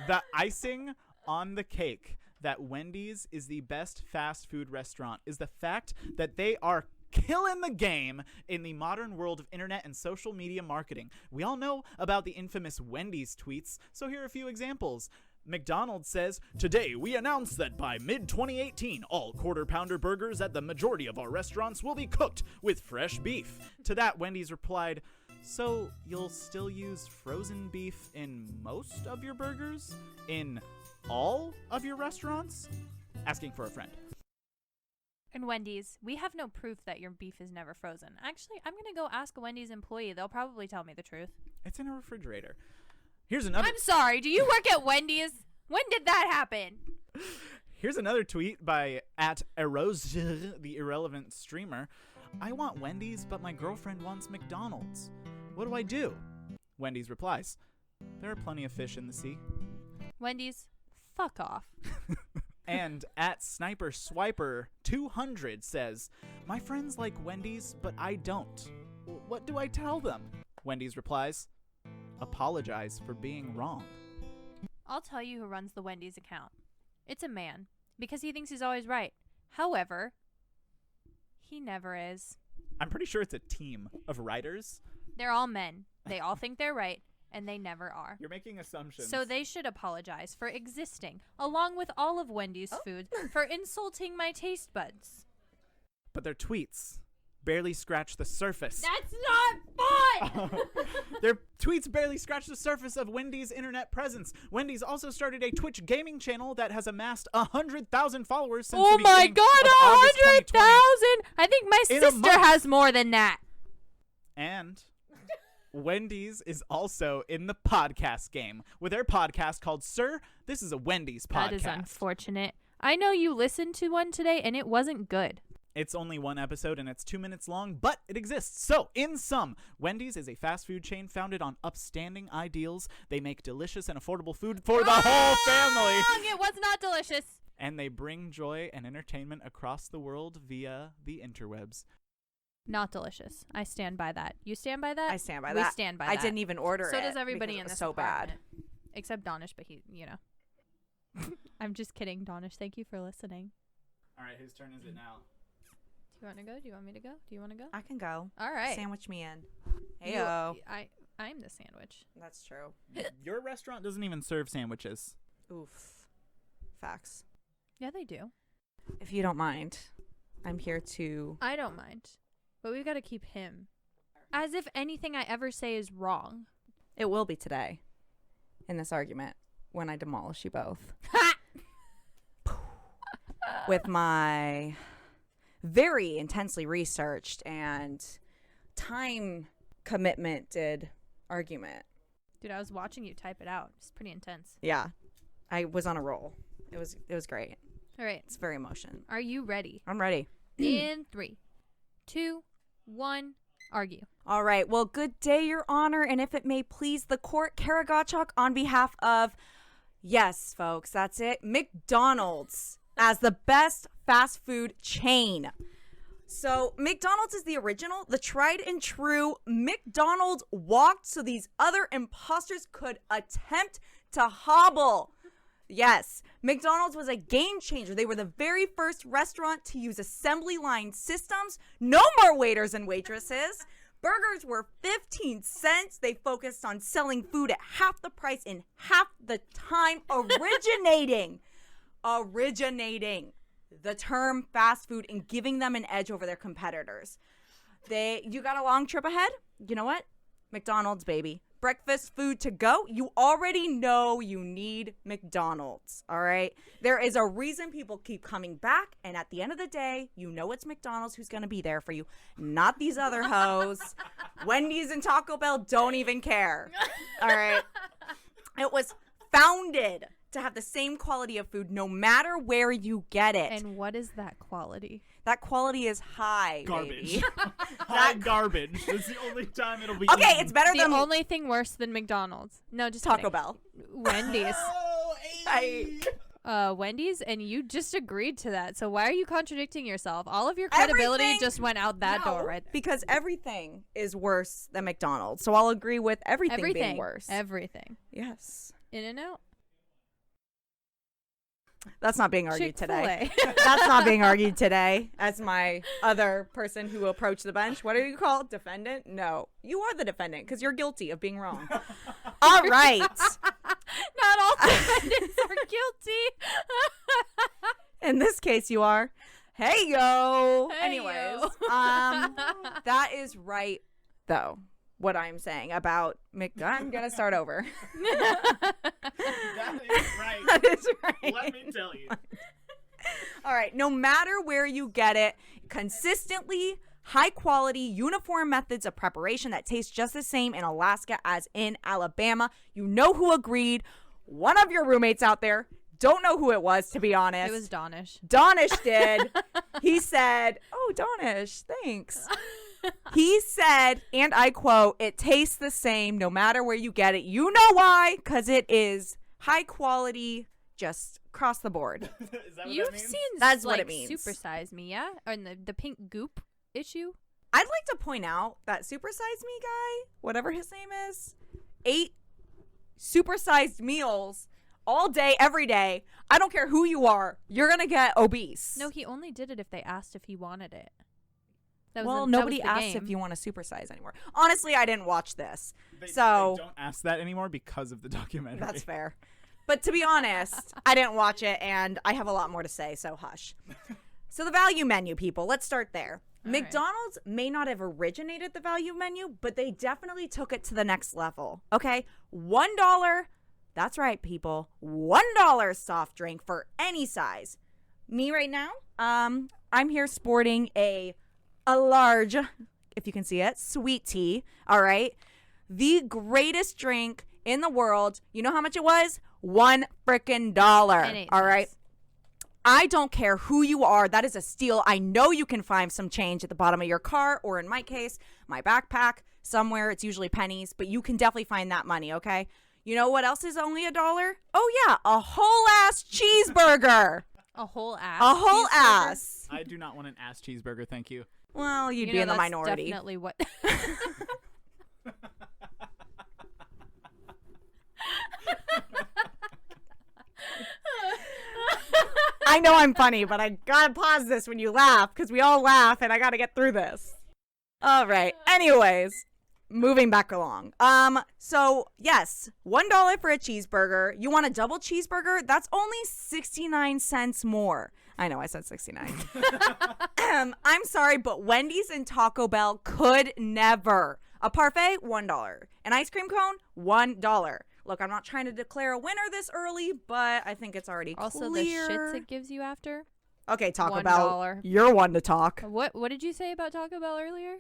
The icing on the cake that Wendy's is the best fast food restaurant is the fact that they are killing the game in the modern world of internet and social media marketing. We all know about the infamous Wendy's tweets, so here are a few examples. McDonald's says, "Today we announce that by mid-2018, all quarter-pounder burgers at the majority of our restaurants will be cooked with fresh beef." To that, Wendy's replied, "So you'll still use frozen beef in most of your burgers? In all of your restaurants?" Asking for a friend. And Wendy's, we have no proof that your beef is never frozen. Actually, I'm going to go ask a Wendy's employee. They'll probably tell me the truth. It's in a refrigerator. Here's another... I'm sorry. Do you work at Wendy's? When did that happen? Here's another tweet by @Erose, the irrelevant streamer. "I want Wendy's, but my girlfriend wants McDonald's. What do I do?" Wendy's replies, "There are plenty of fish in the sea." Wendy's, fuck off. And @SniperSwiper200 says, "My friends like Wendy's, but I don't. What do I tell them?" Wendy's replies, "Apologize for being wrong." I'll tell you who runs the Wendy's account. It's a man, because he thinks he's always right. However, he never is. I'm pretty sure it's a team of writers. They're all men. They all think they're right, and they never are. You're making assumptions. So they should apologize for existing, along with all of Wendy's food, for insulting my taste buds. But their tweets barely scratch the surface. That's not fun! Their tweets barely scratch the surface of Wendy's internet presence. Wendy's also started a Twitch gaming channel that has amassed 100,000 followers since Oh the my beginning god, of August 2020. 100,000! I think my In a sister month. has more than that. And Wendy's is also in the podcast game with their podcast called Sir, This is a Wendy's Podcast. That is unfortunate. I know you listened to one today, and it wasn't good. It's only one episode and it's 2 minutes long, but it exists. So, in sum, Wendy's is a fast food chain founded on upstanding ideals. They make delicious and affordable food for the whole family. Wrong! It was not delicious. And they bring joy and entertainment across the world via the interwebs. Not delicious. I stand by that. You stand by that? I stand by we that. stand by I that. didn't even order it. So does everybody because in it was this so bad. apartment. Except Donish, but he, I'm just kidding, Donish. Thank you for listening. All right, whose turn is it now? you want to go? Do you want me to go? Do you want to go? I can go. All right. Sandwich me in. You- Heyo. I'm the sandwich. That's true. Your restaurant doesn't even serve sandwiches. Oof. Facts. Yeah, they do. If you don't mind, I'm here to... I don't mind. But we've got to keep him. As if anything I ever say is wrong. It will be today in this argument when I demolish you both. With my very intensely researched and time commitmented argument. Dude, I was watching you type it out. It's pretty intense. Yeah. I was on a roll. It was great. All right. It's very emotional. Are you ready? I'm ready. In 3, 2, 1, argue. All right. Well, good day, Your Honor. And if it may please the court, Karagachok on behalf of, yes, folks, that's it, McDonald's as the best fast food chain. So McDonald's is the original, the tried and true. McDonald's walked so these other imposters could attempt to hobble. Yes, McDonald's was a game changer. They were the very first restaurant to use assembly line systems. No more waiters and waitresses. Burgers were 15 cents. They focused on selling food at half the price in half the time, originating the term fast food and giving them an edge over their competitors. You got a long trip ahead? You know what? McDonald's, baby. Breakfast food to go. You already know you need McDonald's, all right? There is a reason people keep coming back, and at the end of the day, you know it's McDonald's who's going to be there for you, not these other hoes. Wendy's and Taco Bell don't even care, all right? It was founded to have the same quality of food no matter where you get it. And what is that quality? That quality is high, Garbage. baby. High garbage. That's the only time it'll be Okay, eaten. it's better The than only thing worse than McDonald's. No, just Taco kidding. Bell. Wendy's. Oh, hey. Wendy's, and you just agreed to that. So why are you contradicting yourself? All of your credibility Everything- just went out that No, door right there. because everything is worse than McDonald's. So I'll agree with everything being worse. Everything. Yes. In and out. That's not being argued today. Chick-fil-A. That's not being argued today. As my other person who approached the bench. What are you called? Defendant? No. You are the defendant because you're guilty of being wrong. All right. Not all defendants are guilty. In this case, you are. Hey, yo. Hey, Anyways, yo. that is right, though, what I'm saying about I'm going to start over. That is right. That is right. Let me tell you. All right. No matter where you get it, consistently high quality, uniform methods of preparation that taste just the same in Alaska as in Alabama. You know who agreed. One of your roommates out there. Don't know who it was, to be honest. It was Donish. Donish did. He said, "Oh, Donish, thanks." He said, and I quote, "It tastes the same no matter where you get it. You know why? Because it is high quality, just across the board." Is that what You've that means? seen That's what like, it means. Supersize Me, yeah? Or in the pink goop issue? I'd like to point out that Supersize Me guy, whatever his name is, ate supersized meals all day, every day. I don't care who you are. You're going to get obese. No, he only did it if they asked if he wanted it. That was Well, the- that nobody was the asked game. if you want to supersize anymore. Honestly, I didn't watch this. They So don't ask that anymore because of the documentary. that's fair. But to be honest, I didn't watch it, and I have a lot more to say, so hush. So the value menu, people, let's start there. All right. McDonald's may not have originated the value menu, but they definitely took it to the next level. Okay? $1. That's right, people. $1 soft drink for any size. Me right now, I'm here sporting a large, if you can see it, sweet tea. All right? The greatest drink in the world. You know how much it was? $1 frickin' dollar. And 8 All right? cents. I don't care who you are. That is a steal. I know you can find some change at the bottom of your car, or in my case, my backpack, somewhere. It's usually pennies, but you can definitely find that money, okay? You know what else is only $1? Oh, yeah, a whole ass cheeseburger. A whole ass. A whole cheeseburger? ass. I do not want an ass cheeseburger, thank you. Well, you'd You be know, in the that's minority. Definitely what. I know I'm funny, but I gotta pause this when you laugh because we all laugh and I gotta get through this. All right. Anyways, moving back along. So yes, $1 for a cheeseburger. You want a double cheeseburger? That's only 69 cents more. I know I said 69. I'm sorry, but Wendy's and Taco Bell could never. A parfait, $1. An ice cream cone, $1. Look, I'm not trying to declare a winner this early, but I think it's already Also, clear. the shits it gives you after. Okay, Taco $1. Bell, you're one to talk. What did you say about Taco Bell earlier?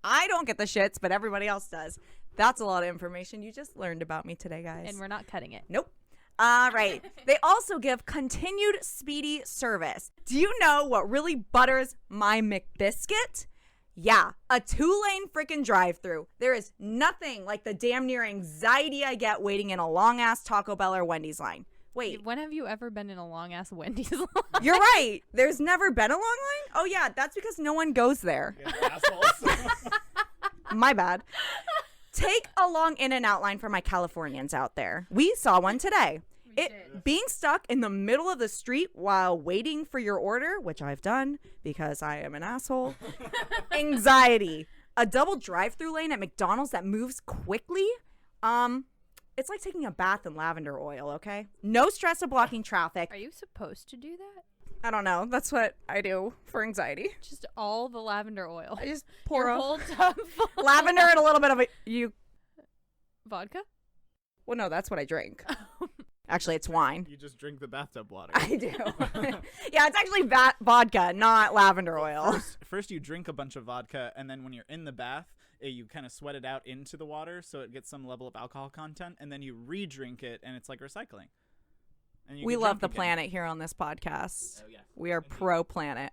I don't get the shits, but everybody else does. That's a lot of information you just learned about me today, guys. And we're not cutting it. Nope. All right. They also give continued speedy service. Do you know what really butters my McBiscuit? Yeah, a 2-lane freaking drive-through. There is nothing like the damn near anxiety I get waiting in a long-ass Taco Bell or Wendy's line. Wait. When have you ever been in a long-ass Wendy's line? You're right. There's never been a long line? Oh, yeah. That's because no one goes there. My bad. Take a long In-N-Out line for my Californians out there. We saw one today. Being stuck in the middle of the street while waiting for your order, which I've done because I am an asshole. Anxiety. A double drive-through lane at McDonald's that moves quickly. It's like taking a bath in lavender oil, okay? No stress of blocking traffic. Are you supposed to do that? I don't know. That's what I do for anxiety. Just all the lavender oil. I just pour Your a whole tub full. lavender and a little bit of Vodka? Well, no, that's what I drink. Actually, it's wine. You just drink the bathtub water. I do. Yeah, it's actually vodka, not lavender oil. First, you drink a bunch of vodka, and then when you're in the bath, you kind of sweat it out into the water so it gets some level of alcohol content, and then you re-drink it, and it's like recycling. And We love the planet here on this podcast. Oh, yeah. We are pro-planet.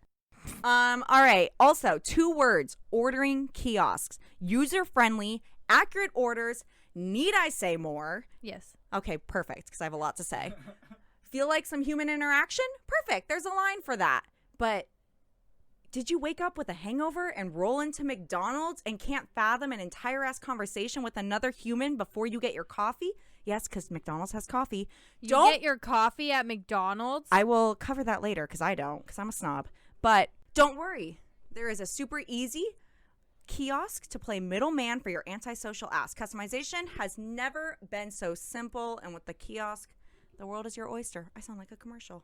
All right. Also, 2 words. Ordering kiosks. User-friendly, accurate orders. Need I say more? Yes. Okay, perfect, because I have a lot to say. Feel like some human interaction? Perfect. There's a line for that. But did you wake up with a hangover and roll into McDonald's and can't fathom an entire-ass conversation with another human before you get your coffee? Yes, because McDonald's has coffee. You get your coffee at McDonald's? I will cover that later because I don't, because I'm a snob. But don't worry. There is a super easy kiosk to play middleman for your antisocial ass. Customization has never been so simple. And with the kiosk, the world is your oyster. I sound like a commercial.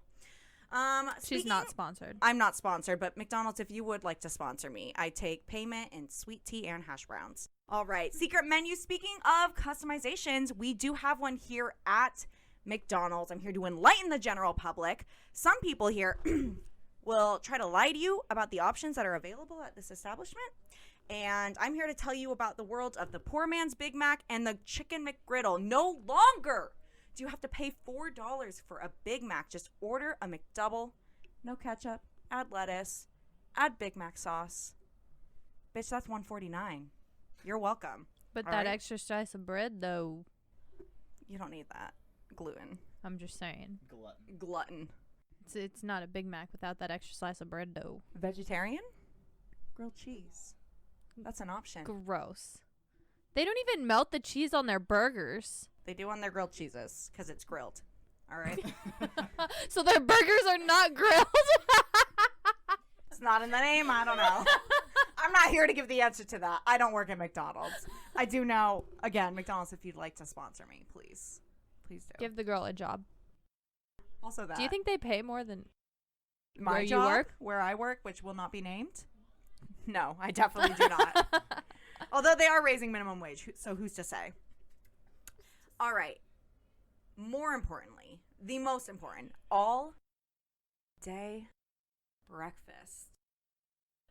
She's not sponsored. I'm not sponsored, but McDonald's, if you would like to sponsor me, I take payment in sweet tea and hash browns. All right. Secret menu. Speaking of customizations, we do have one here at McDonald's. I'm here to enlighten the general public. Some people here will try to lie to you about the options that are available at this establishment. And I'm here to tell you about the world of the poor man's Big Mac and the Chicken McGriddle. No longer do you have to pay $4 for a Big Mac. Just order a McDouble, no ketchup, add lettuce, add Big Mac sauce. Bitch, that's $1.49. You're welcome. But All that right? extra slice of bread, though, You don't need that. Gluten. I'm just saying. Glutton. It's not a Big Mac without that extra slice of bread, though. Vegetarian? Grilled cheese. That's an option. Gross. They don't even melt the cheese on their burgers. They do on their grilled cheeses because it's grilled. All right? So their burgers are not grilled? It's not in the name. I don't know. I'm not here to give the answer to that. I don't work at McDonald's. I do know, again, McDonald's, if you'd like to sponsor me, please. Please do. Give the girl a job. Also that. Do you think they pay more than my where job, you work? where I work, which will not be named? No, I definitely do not. Although they are raising minimum wage, so who's to say? All right. More importantly, the most important, all day breakfast.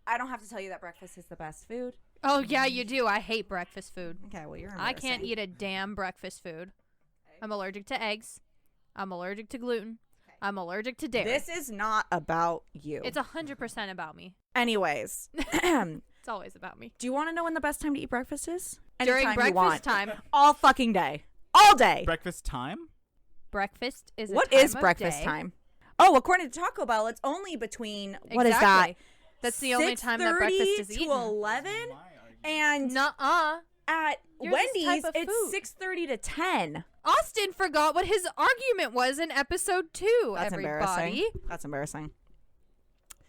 I don't have to tell you that breakfast is the best food. Oh, yeah, you do. I hate breakfast food. Okay, well, you're I can't embarrassing. eat a damn breakfast food. I'm allergic to eggs. I'm allergic to gluten. I'm allergic to dairy. This is not about you. It's 100% about me. Anyways, It's always about me. do you want to know when the best time to eat breakfast is? During Anytime you want. breakfast time. All fucking day. All day. Breakfast time? Breakfast is a What time is of breakfast day. time? Oh, according to Taco Bell, it's only between, what is that? Exactly. That's the only time that breakfast is 6:30 eaten. to 11. And Nuh-uh. at You're this Wendy's, type of it's food. 6:30 to 10. Austin forgot what his argument was in episode 2, That's everybody. embarrassing. That's embarrassing.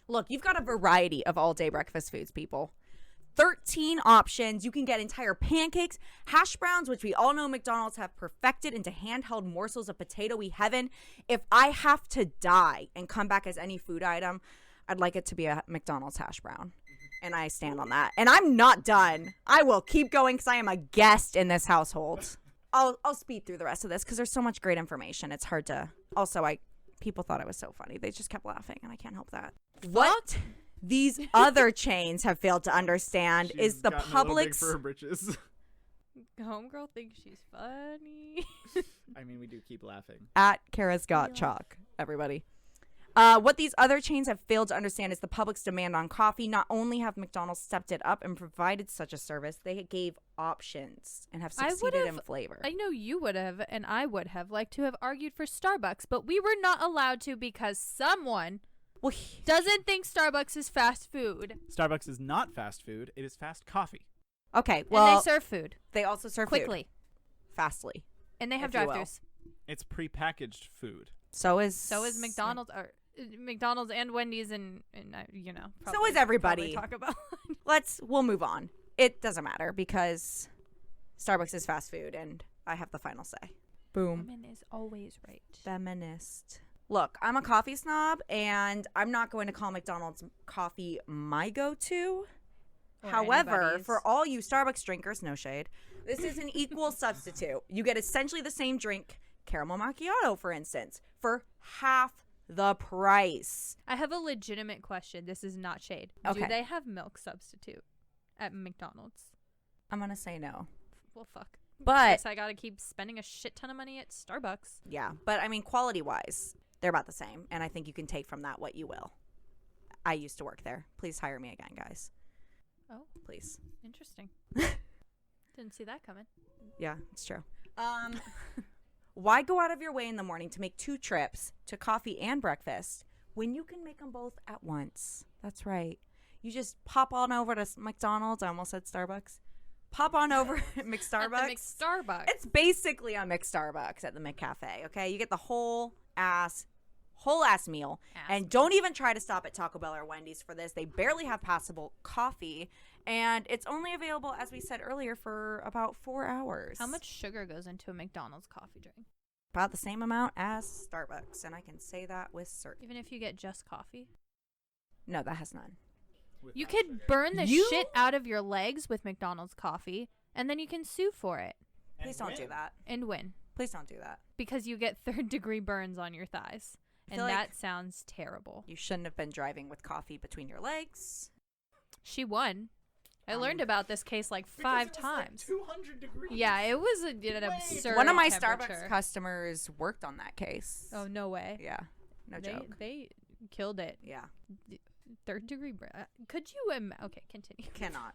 Look, you've got a variety of all-day breakfast foods, people. 13 options. You can get entire pancakes, hash browns, which we all know McDonald's have perfected into handheld morsels of potato-y heaven. If I have to die and come back as any food item, I'd like it to be a McDonald's hash brown. And I stand on that. And I'm not done. I will keep going because I am a guest in this household. I'll speed through the rest of this because there's so much great information. It's hard to... Also, people thought it was so funny. They just kept laughing, and I can't help that. What these other chains have failed to understand is the public's... For her britches. Homegirl thinks she's funny. I mean, we do keep laughing. At Kara's Got Chalk, everybody. What these other chains have failed to understand is the public's demand on coffee. Not only have McDonald's stepped it up and provided such a service, they gave options and have succeeded in flavor. I know you would have, and I would have liked to have argued for Starbucks, but we were not allowed to because someone doesn't think Starbucks is fast food. Starbucks is not fast food. It is fast coffee. Okay, well... And they serve food. They also serve quickly. Food. Fastly. And they have if you will. drive-thrus. It's prepackaged food. So is McDonald's... McDonald's and Wendy's and so is everybody. Talk about we'll move on. It doesn't matter because Starbucks is fast food and I have the final say. Boom. Woman is always right. Feminist. Look, I'm a coffee snob and I'm not going to call McDonald's coffee my go-to. However, anybody's. for all you Starbucks drinkers, no shade, this is an equal substitute. You get essentially the same drink, caramel macchiato, for instance, for half the price. I have a legitimate question. This is not shade. Okay. Do they have milk substitute at McDonald's? I'm going to say no. Well, fuck. But Guess I gotta keep spending a shit ton of money at Starbucks. yeah, but I mean, quality-wise, they're about the same. And I think you can take from that what you will. I used to work there. Please hire me again, guys. Oh, Please. interesting. Didn't see that coming. Yeah, it's true. Why go out of your way in the morning to make 2 trips to coffee and breakfast when you can make them both at once? That's right. You just pop on over to McDonald's. I almost said Starbucks. Pop on over to McStarbucks. At the McStarbucks. It's basically a McStarbucks at the McCafe, okay? You get the whole ass meal. And don't even try to stop at Taco Bell or Wendy's for this. They barely have passable coffee. And it's only available, as we said earlier, for about 4 hours. How much sugar goes into a McDonald's coffee drink? About the same amount as Starbucks. And I can say that with certainty. Even if you get just coffee? No, that has none. You could burn the shit out of your legs with McDonald's coffee, and then you can sue for it. Please don't do that. And win. Please don't do that. Because you get 3rd-degree burns on your thighs. And feel that like sounds terrible. You shouldn't have been driving with coffee between your legs. She won. I learned about this case like 5 times. 200 degrees. Yeah, it was an absurd One of my temperature. Starbucks customers worked on that case. Oh, no way. Yeah. No joke. They killed it. Yeah. 3rd-degree burn. Could you? Okay, continue. Cannot.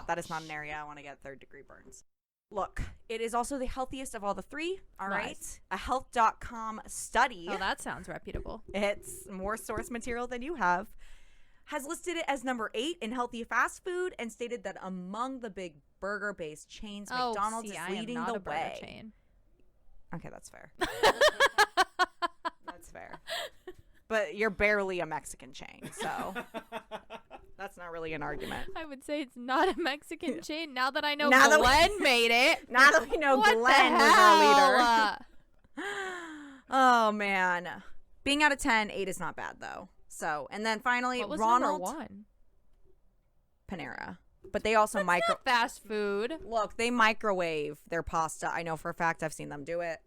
That is not an area I want to get 3rd-degree burns. Look, it is also the healthiest of all the 3. All right. Nice. A health.com study. Oh, that sounds reputable. It's more source material than you have. Has listed it as number 8 in healthy fast food and stated that among the big burger-based chains, McDonald's is leading I am not the a burger way. chain. Okay, that's fair. That's fair. But you're barely a Mexican chain, so that's not really an argument. I would say it's not a Mexican chain now that I know Now that Glenn made it. Now that we know What Glenn the is our hell? leader. Oh, man. Being out of 10, 8 is not bad, though. So, and then finally, What was Ronald number 1? Panera. But they also Fast food. Look, they microwave their pasta. I know for a fact I've seen them do it.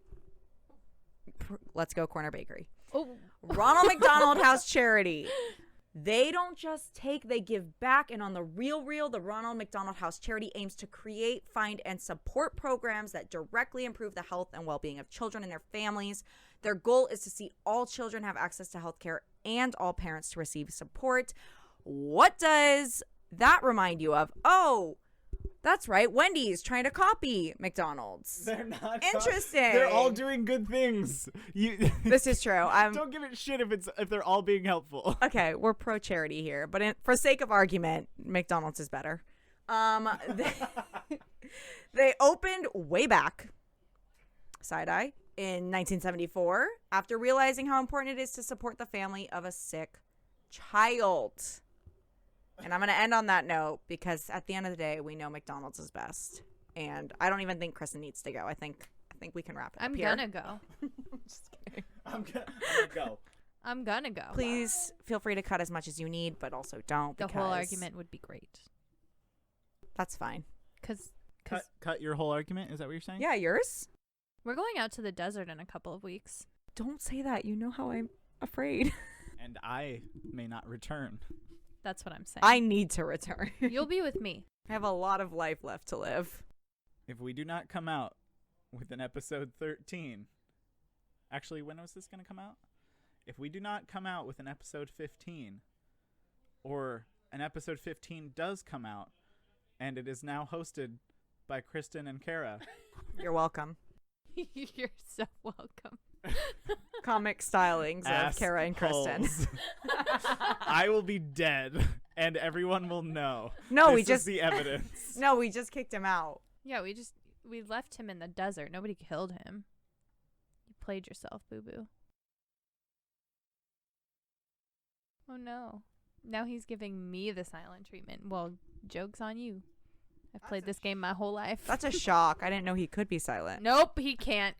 Let's go Corner Bakery. Oh. Ronald McDonald House Charity. They don't just take, they give back. And on the real, the Ronald McDonald House Charity aims to create, find, and support programs that directly improve the health and well-being of children and their families. Their goal is to see all children have access to health care and all parents to receive support. What does that remind you of? Oh, that's right. Wendy's trying to copy McDonald's. They're not. Interesting. They're all doing good things. This is true. Don't give it shit if they're all being helpful. Okay, we're pro charity here, but for sake of argument, McDonald's is better. They opened way back side-eye, in 1974 after realizing how important it is to support the family of a sick child. And I'm going to end on that note because at the end of the day, we know McDonald's is best. And I don't even think Kristen needs to go. I think we can wrap it up here. I'm gonna go. Just kidding. I'm gonna go. I'm gonna go. Please feel free to cut as much as you need, but also don't. The whole argument would be great. That's fine. Cause Cut your whole argument? Is that what you're saying? Yeah, yours? we're going out to the desert in a couple of weeks. Don't say that. You know how I'm afraid. And I may not return. That's what I'm saying. I need to return. You'll be with me. I have a lot of life left to live. If we do not come out with an episode 13, actually, when was this going to come out? If we do not come out with an episode 15, or an episode 15 does come out, and it is now hosted by Kristen and Kara. You're welcome. You're so welcome. Comic stylings of Kara and Kristen. I will be dead, and everyone will know. No, this we is just the evidence. No, we just kicked him out. Yeah, we left him in the desert. Nobody killed him. You played yourself, boo-boo. Oh no. Now he's giving me the silent treatment. Well, joke's on you. I've played this game my whole life. That's a shock. I didn't know he could be silent. Nope, he can't.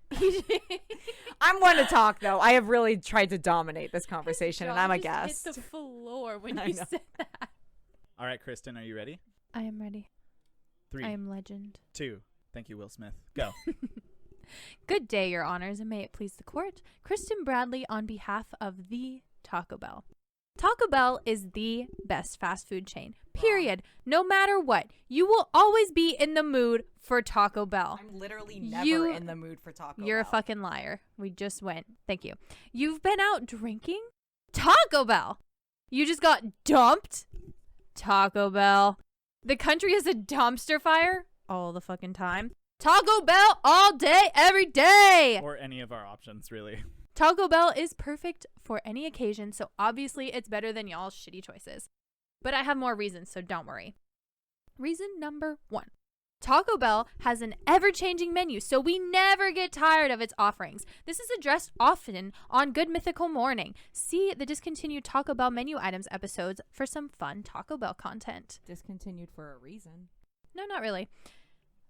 I'm one to talk, though. I have really tried to dominate this conversation, and I'm a Jaw guest. just hit the floor when I you know. said that. All right, Kristen, are you ready? I am ready. 3, I am legend. 2. Thank you, Will Smith. Go. Good day, your honors, and may it please the court. Kristen Bradley on behalf of the Taco Bell. Taco Bell is the best fast food chain, period. No matter what, you will always be in the mood for Taco Bell. I'm literally never in the mood for Taco Bell. You're a fucking liar. We just went. Thank you. You've been out drinking? Taco Bell. You just got dumped? Taco Bell. The country is a dumpster fire all the fucking time. Taco Bell all day, every day. Or any of our options, really. Taco Bell is perfect for any occasion, so obviously it's better than y'all's shitty choices. But I have more reasons, so don't worry. Reason number 1. Taco Bell has an ever-changing menu, so we never get tired of its offerings. This is addressed often on Good Mythical Morning. See the discontinued Taco Bell menu items episodes for some fun Taco Bell content. Discontinued for a reason. No, not really.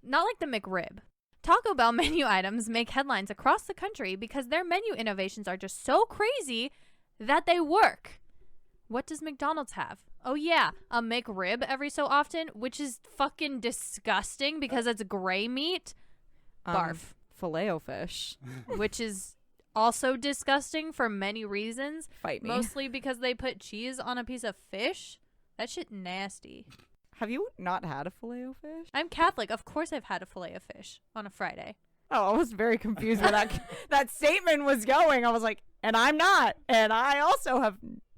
Not like the McRib. Taco Bell menu items make headlines across the country because their menu innovations are just so crazy that they work. What does McDonald's have? Oh yeah, a McRib every so often, which is fucking disgusting because it's gray meat. Barf. Filet-O-Fish. Which is also disgusting for many reasons. Fight me. Mostly because they put cheese on a piece of fish. That shit nasty. Have you not had a Filet-O-Fish? I'm Catholic. Of course I've had a fillet of fish on a Friday. Oh, I was very confused where that statement was going. I was like, and I'm not. And I also have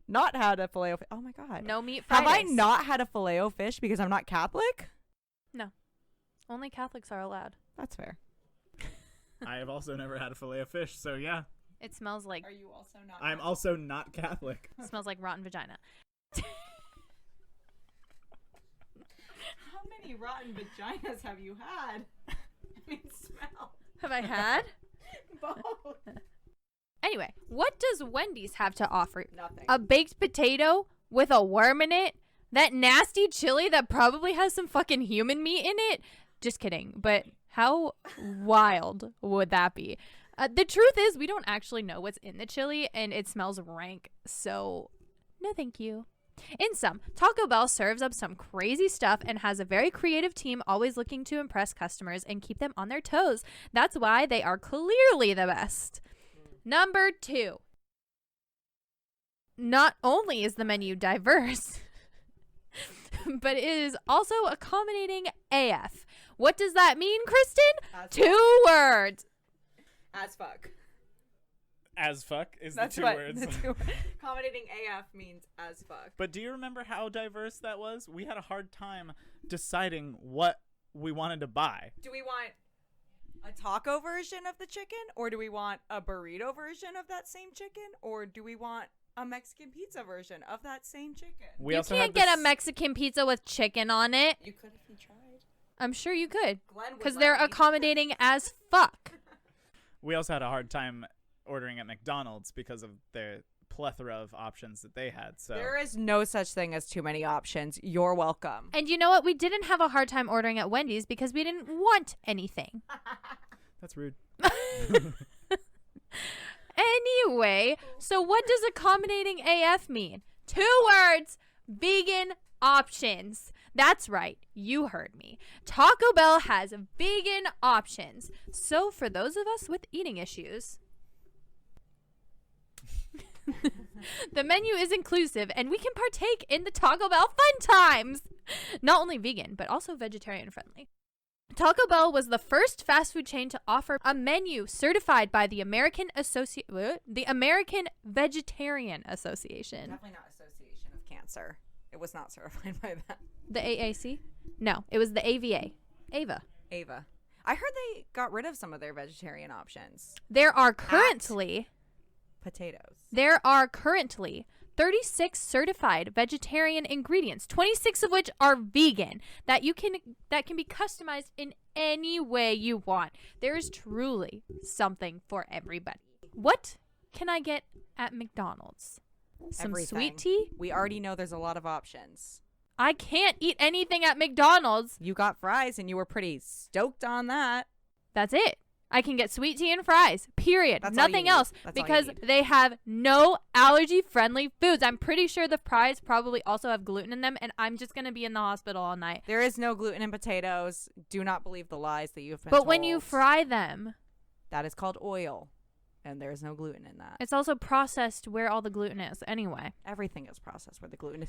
not had a Filet-O-Fish. Oh, my God. No meat Fridays. Have I not had a Filet-O-Fish because I'm not Catholic? No. Only Catholics are allowed. That's fair. I have also never had a fillet of fish, so yeah. It smells like... Are you also not? I'm also not Catholic. It smells like rotten vagina. How many rotten vaginas have you had? I mean, smell. Have I had? Both. Anyway, what does Wendy's have to offer? Nothing. A baked potato with a worm in it? That nasty chili that probably has some fucking human meat in it? Just kidding. But how wild would that be? The truth is, we don't actually know what's in the chili, and it smells rank. So, no thank you. In sum, Taco Bell serves up some crazy stuff and has a very creative team always looking to impress customers and keep them on their toes. That's why they are clearly the best. Number 2. Not only is the menu diverse, but it is also accommodating AF. What does that mean, Kristen? 2 words. As fuck. As fuck is That's the 2 words. Accommodating AF means as fuck. But do you remember how diverse that was? We had a hard time deciding what we wanted to buy. Do we want a taco version of the chicken, or do we want a burrito version of that same chicken, or do we want a Mexican pizza version of that same chicken? We You also can't had get this- a Mexican pizza with chicken on it. You could if you tried. I'm sure you could. Glenn would Because let they're me. accommodating as fuck. We also had a hard time ordering at McDonald's because of their plethora of options that they had. So There is no such thing as too many options. You're welcome. And you know what? We didn't have a hard time ordering at Wendy's because we didn't want anything. that's rude. Anyway, so what does accommodating AF mean? 2 words, vegan options. That's right, you heard me. Taco Bell has vegan options. So for those of us with eating issues, the menu is inclusive and we can partake in the Taco Bell fun times. Not only vegan, but also vegetarian friendly. Taco Bell was the first fast food chain to offer a menu certified by the American Vegetarian Association. Definitely not Association of Cancer. It was not certified by that. The AAC? No, it was the AVA. AVA. Ava. I heard they got rid of some of their vegetarian options. There are currently Potatoes. 36 certified vegetarian ingredients, 26 of which are vegan, that can be customized in any way you want. There is truly something for everybody. What can I get at McDonald's? Some Everything. sweet tea? We already know there's a lot of options. I can't eat anything at McDonald's. You got fries and you were pretty stoked on that. That's it. I can get sweet tea and fries, period. That's all you Nothing need. else, That's all you because need. they have no allergy-friendly foods. I'm pretty sure the fries probably also have gluten in them, and I'm just going to be in the hospital all night. There is no gluten in potatoes. Do not believe the lies that you've been But told. when you fry them, that is called oil, and there's no gluten in that. it's also processed where all the gluten is anyway. Everything is processed where the gluten is.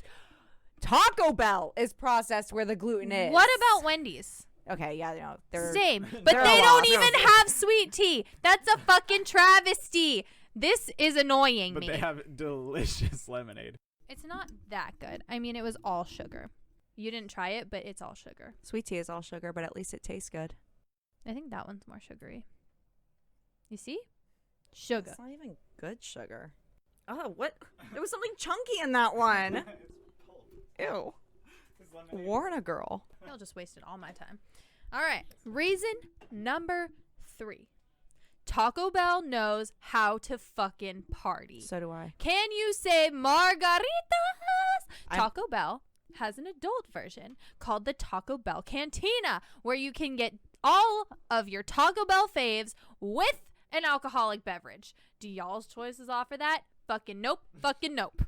Taco Bell is processed where the gluten is. What about Wendy's? Okay, yeah, you know, they're Same. But they're they a don't lot. even have sweet tea. That's a fucking travesty. This is annoying But me. they have delicious lemonade. It's not that good. I mean, it was all sugar. You didn't try it, but it's all sugar. Sweet tea is all sugar, but at least it tastes good. I think that one's more sugary. You see? Sugar. It's not even good sugar. Oh, what? There was something chunky in that one. Ew. Warn a girl. Y'all just wasted all my time. All right. Reason number 3. Taco Bell knows how to fucking party. So do I. Can you say margaritas? I'm- Taco Bell has an adult version called the Taco Bell Cantina, where you can get all of your Taco Bell faves with an alcoholic beverage. Do y'all's choices offer that? Fucking nope. Fucking nope.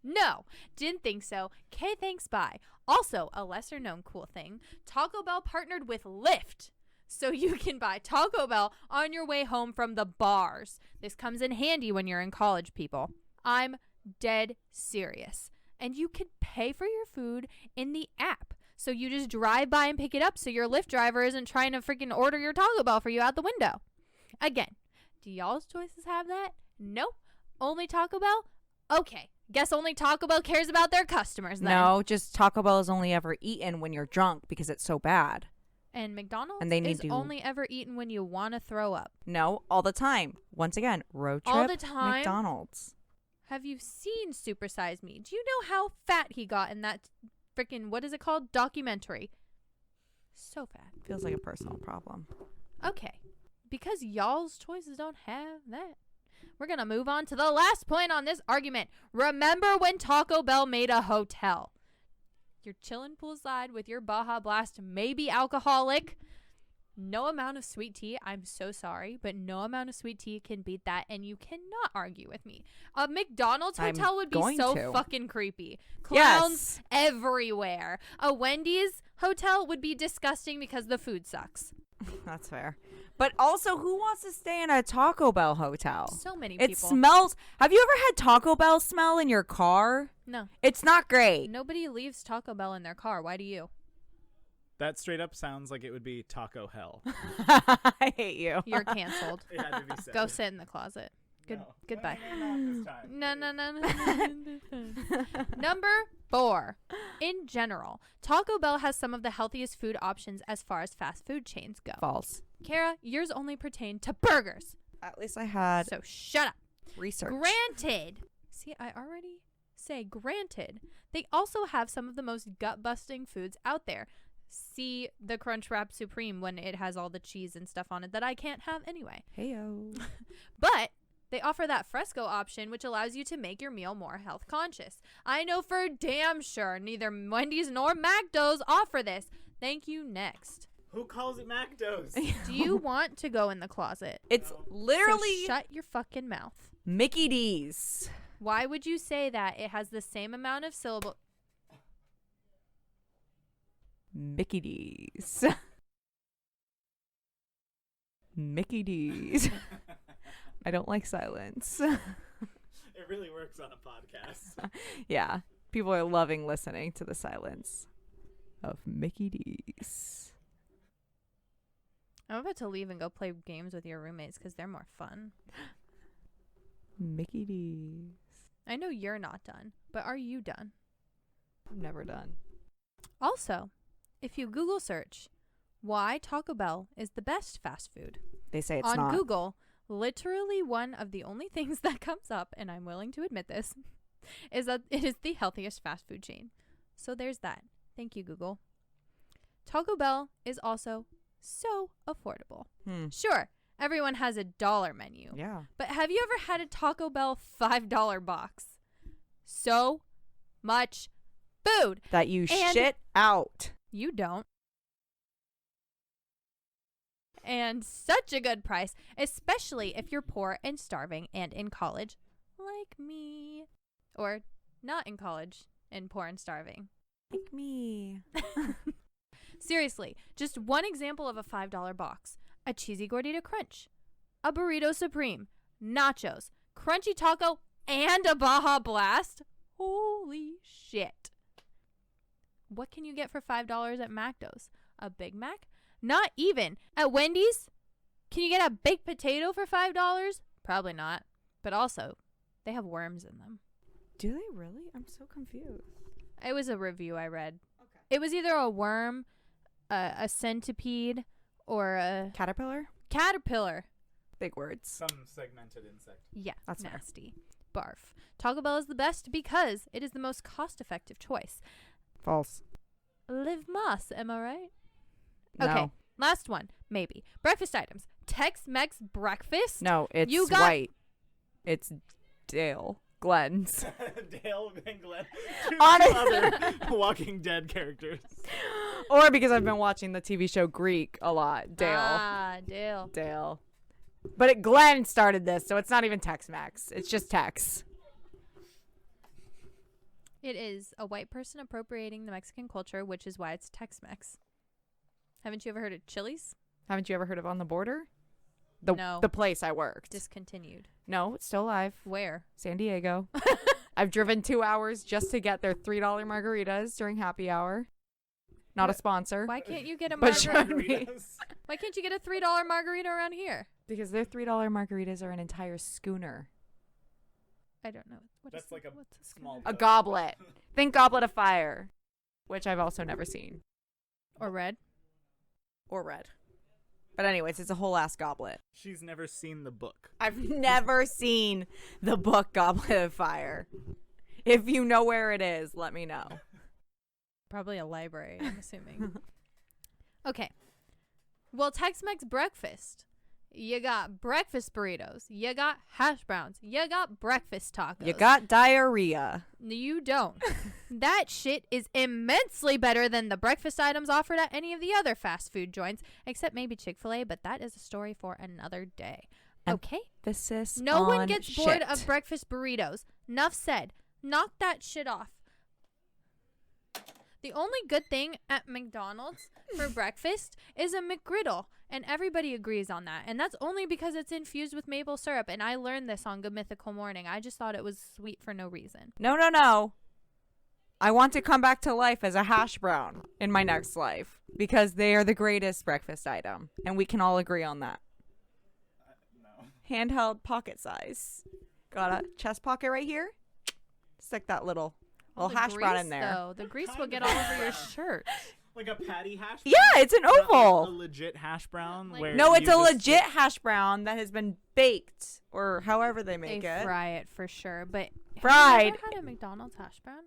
No, didn't think so. Okay, thanks, bye. Also, a lesser known cool thing, Taco Bell partnered with Lyft. So you can buy Taco Bell on your way home from the bars. This comes in handy when you're in college, people. I'm dead serious. And you can pay for your food in the app. So you just drive by and pick it up so your Lyft driver isn't trying to freaking order your Taco Bell for you out the window. Again, do y'all's choices have that? No. Only Taco Bell? Okay. Guess only Taco Bell cares about their customers then. No, just Taco Bell is only ever eaten when you're drunk because it's so bad. And McDonald's And they need is to- only ever eaten when you want to throw up. No, all the time. Once again, road trip, All the time? McDonald's. Have you seen Super Size Me? Do you know how fat he got in that freaking, what is it called? Documentary. So fat. Feels like a personal problem. Okay. Because y'all's choices don't have that. We're going to move on to the last point on this argument. Remember when Taco Bell made a hotel? You're chilling poolside with your Baja Blast, maybe alcoholic. No amount of sweet tea, I'm so sorry, but no amount of sweet tea can beat that, and you cannot argue with me. A McDonald's I'm hotel would be going so to. fucking creepy. Clowns Yes. everywhere. A Wendy's hotel would be disgusting because the food sucks. That's fair. But also, who wants to stay in a Taco Bell hotel? So many It people. smells. Have you ever had Taco Bell smell in your car? No. It's not great. Nobody leaves Taco Bell in their car. Why do you? That straight up sounds like it would be taco hell. I hate you. You're canceled. It had to be said. Go sit in the closet. Good. No. Goodbye. No, not this time. No. Number 4. In general, Taco Bell has some of the healthiest food options as far as fast food chains go. False. Kara, yours only pertain to burgers. At least I had So shut up. research. Granted. See, I already say granted. They also have some of the most gut-busting foods out there. see the Crunchwrap Supreme when it has all the cheese and stuff on it that I can't have anyway. Heyo. But they offer that fresco option, which allows you to make your meal more health conscious. I know for damn sure neither Wendy's nor McDo's offer this. Thank you, next. Who calls it McDo's? Do you want to go in the closet? It's No. literally So shut your fucking mouth. Mickey D's. Why would you say that? It has the same amount of syllable. Mickey D's. Mickey D's. I don't like silence. It really works on a podcast. Yeah. People are loving listening to the silence of Mickey D's. I'm about to leave and go play games with your roommates because they're more fun. Mickey D's. I know you're not done, but are you done? I'm never done. Also, if you Google search why Taco Bell is the best fast food They say it's on not. Google, literally one of the only things that comes up, and I'm willing to admit this, is that it is the healthiest fast food chain. So there's that. Thank you, Google. Taco Bell is also so affordable. Sure, everyone has a dollar menu. Yeah. But have you ever had a Taco Bell $5 box? So much food. That you And- shit out. You don't. And such a good price, especially if you're poor and starving and in college, like me. Or not in college and poor and starving. Like me. Seriously, just one example of a $5 box. A cheesy gordita crunch, a burrito supreme, nachos, crunchy taco, and a Baja Blast. Holy shit. What can you get for $5 at McDo's? A Big Mac? Not even. At Wendy's? Can you get a baked potato for $5? Probably not. But also, they have worms in them. Do they really? I'm so confused. It was a review I read. Okay. It was either a worm, a centipede, or a Caterpillar? caterpillar. Big words. Some segmented insect. Yeah, That's fair. nasty. Barf. Taco Bell is the best because it is the most cost-effective choice. False. Live Moss, am I right? No. Okay, last one, maybe. Breakfast items. Tex-Mex breakfast? No, it's You got- white. It's Dale. Glenn's. Dale and Glenn. Two Honest- other Walking Dead characters. Or because I've been watching the TV show Greek a lot. Dale. Ah, Dale. Dale. But Glenn started this, so it's not even Tex-Mex. It's just Tex. It is a white person appropriating the Mexican culture, which is why it's Tex-Mex. Haven't you ever heard of Chili's? Haven't you ever heard of On the Border? No. The place I worked. Discontinued. No, it's still alive. Where? San Diego. I've driven 2 hours just to get their $3 margaritas during happy hour. Not a sponsor. Why can't you get a But margarita? should we? Why can't you get a $3 margarita around here? Because their $3 margaritas are an entire schooner. I don't know. What is That's like a what's small A boat. goblet. Think Goblet of Fire, which I've also never seen. or red? Or red. But anyways, it's a whole ass goblet. She's never seen the book. I've never seen the book Goblet of Fire. If you know where it is, let me know. Probably a library, I'm assuming. Okay. Well, Tex-Mex breakfast. You got breakfast burritos. You got hash browns. You got breakfast tacos. You got diarrhea. You don't. That shit is immensely better than the breakfast items offered at any of the other fast food joints, except maybe Chick-fil-A, but that is a story for another day. Okay? Emphasis No one on gets bored shit. of breakfast burritos. Nuff said. Knock that shit off. The only good thing at McDonald's for breakfast is a McGriddle, and everybody agrees on that. And that's only because it's infused with maple syrup, and I learned this on Good Mythical Morning. I just thought it was sweet for no reason. No. I want to come back to life as a hash brown in my next life because they are the greatest breakfast item, and we can all agree on that. No. Handheld pocket size. Got a chest pocket right here. Stick that little The hash brown grease, in there. Though, the grease will kind get of all over your hash shirt. Like a patty hash brown? Yeah, it's an Not like oval. a legit hash brown? Like- where No, it's you a just legit hash brown that has been baked or however they make They it. fry it for sure, but have you Fried. ever had a McDonald's hash brown?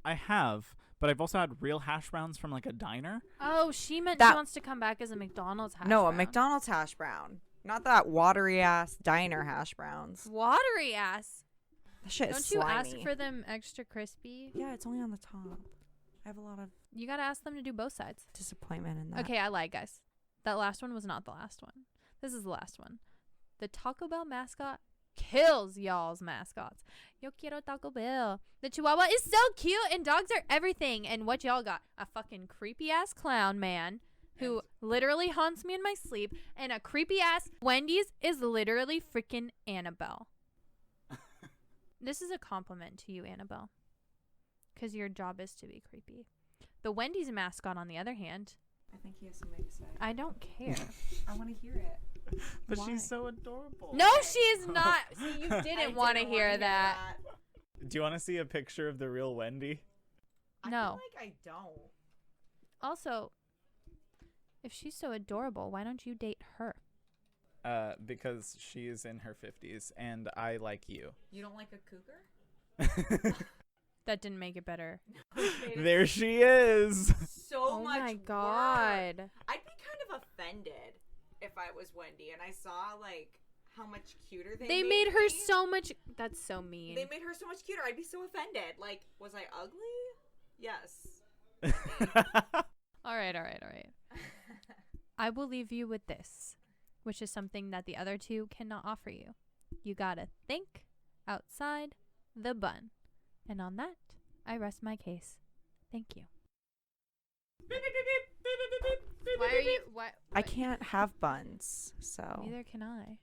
I have, but I've also had real hash browns from like a diner. Oh, she meant That- she wants to come back as a McDonald's hash No, brown. a McDonald's hash brown. Not that watery ass diner hash browns. Watery ass. That shit is Don't you slimy. ask for them extra crispy? Yeah, it's only on the top. I have a lot of You gotta ask them to do both sides. disappointment in that. Okay, I lied, guys. That last one was not the last one. This is the last one. The Taco Bell mascot kills y'all's mascots. Yo quiero Taco Bell. The Chihuahua is so cute, and dogs are everything. And what y'all got? A fucking creepy ass clown man who literally haunts me in my sleep, and a creepy ass Wendy's is literally freaking Annabelle. This is a compliment to you, Annabelle, because your job is to be creepy. The Wendy's mascot, on the other hand, I think he has something to say. I don't care. I want to hear it. But Why? she's so adorable. No, she is not. See, you didn't want to hear that. Do you want to see a picture of the real Wendy? I No. feel like I don't. Also, if she's so adorable, why don't you date her? Because she is in her 50s, and I like you. You don't like a cougar? That didn't make it better. There she is. So Oh much my work. god. I'd be kind of offended if I was Wendy and I saw like how much cuter They made her me. so much. That's so mean. They made her so much cuter. I'd be so offended. Like, was I ugly? Yes. All right. I will leave you with this, which is something that the other two cannot offer you. You gotta think outside the bun. And on that, I rest my case. Thank you. Why are you? What? I can't have buns, so. Neither can I.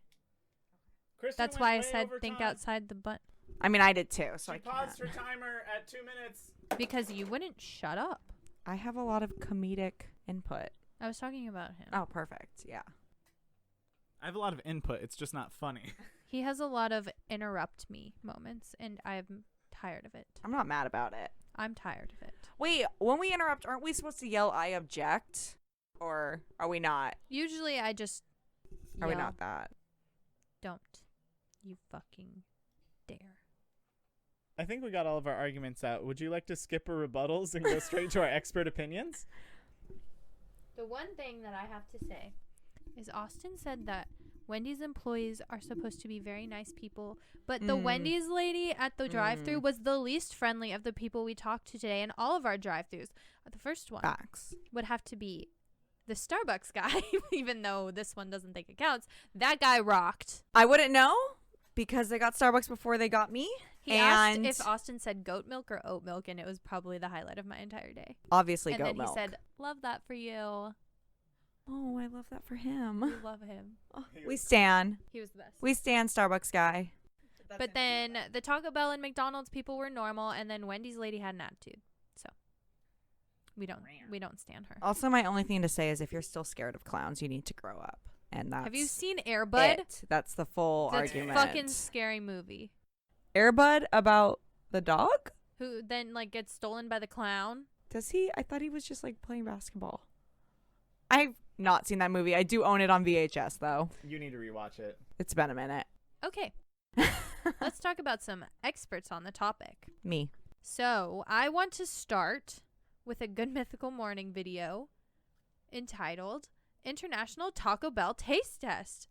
Kristen That's went why I way said over think time. outside the bun. I mean, I did too, so She I can't. paused her timer at 2 minutes. Because you wouldn't shut up. I have a lot of comedic input. I was talking about him. Oh, perfect. Yeah. I have a lot of input. It's just not funny. He has a lot of interrupt me moments, and I'm tired of it. I'm not mad about it. I'm tired of it. Wait, when we interrupt, aren't we supposed to yell, I object? Or are we not? Usually I just Are we yell, not that? Don't you fucking dare. I think we got all of our arguments out. Would you like to skip our rebuttals and go straight to our expert opinions? The one thing that I have to say is Austin said that Wendy's employees are supposed to be very nice people, but the Wendy's lady at the drive-thru was the least friendly of the people we talked to today in all of our drive-thrus. The first one Facts. would have to be the Starbucks guy, even though this one doesn't think it counts. That guy rocked. I wouldn't know because they got Starbucks before they got me. He asked And if Austin said goat milk or oat milk, and it was probably the highlight of my entire day. obviously And goat then milk. he said, "Love that for you." Oh, I love that for We him. love him. Oh, we stan. He was the best. We stan Starbucks guy. But then the Taco Bell and McDonald's people were normal, and then Wendy's lady had an attitude. So we don't stand her. Also, my only thing to say is if you're still scared of clowns, you need to grow up. And that's Have you seen Air Bud? That's the full That's a argument. fucking scary movie. Air Bud about the dog? Who then like gets stolen by the clown? Does he? I thought he was just like playing basketball. I've not seen that movie. I do own it on VHS though. You need to rewatch it. It's been a minute. Okay, let's talk about some experts on the topic. Me. So I want to start with a Good Mythical Morning video entitled International Taco Bell Taste Test.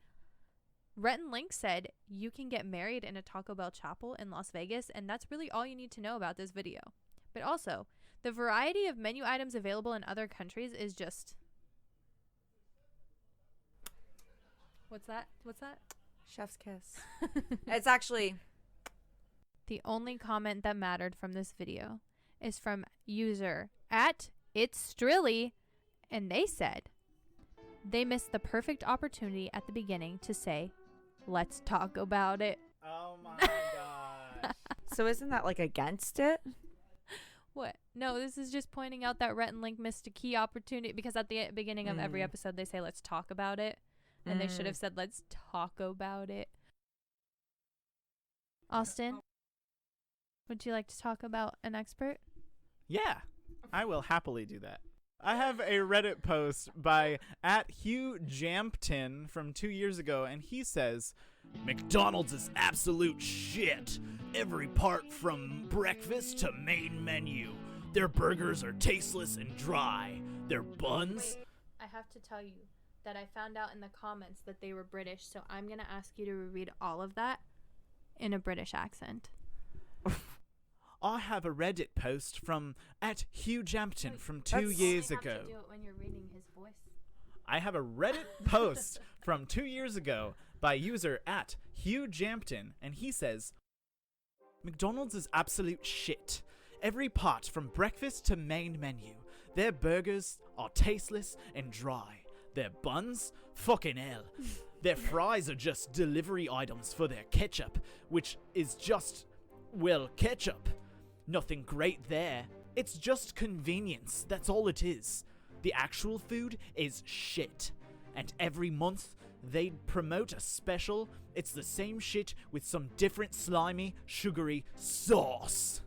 Rhett and Link said you can get married in a Taco Bell chapel in Las Vegas, and that's really all you need to know about this video. But also, the variety of menu items available in other countries is just... What's that? Chef's kiss. It's actually The only comment that mattered from this video is from user @it'strilly, and they said they missed the perfect opportunity at the beginning to say, "Let's talk about it." Oh my gosh. so isn't that like against it? What? No, this is just pointing out that Rhett and Link missed a key opportunity because at the beginning of every episode they say, "Let's talk about it," and they should have said, "Let's talk about it." Austin, would you like to talk about an expert? Yeah, I will happily do that. I have a Reddit post by @HughJampton from 2 years ago, and he says, McDonald's is absolute shit. Every part from breakfast to main menu. Their burgers are tasteless and dry. Their buns... Wait, I have to tell you that I found out in the comments that they were British, so I'm going to ask you to reread all of that in a British accent. I have a Reddit post from @HughJampton from 2 years ago. You have to do it when you're reading his voice. I have a Reddit post from 2 years ago by user @HughJampton, and he says, McDonald's is absolute shit. Every part from breakfast to main menu. Their burgers are tasteless and dry. Their buns? Fucking hell. Their fries are just delivery items for their ketchup, which is just, well, ketchup. Nothing great there. It's just convenience, that's all it is. The actual food is shit. And every month, they promote a special. It's the same shit with some different slimy, sugary sauce.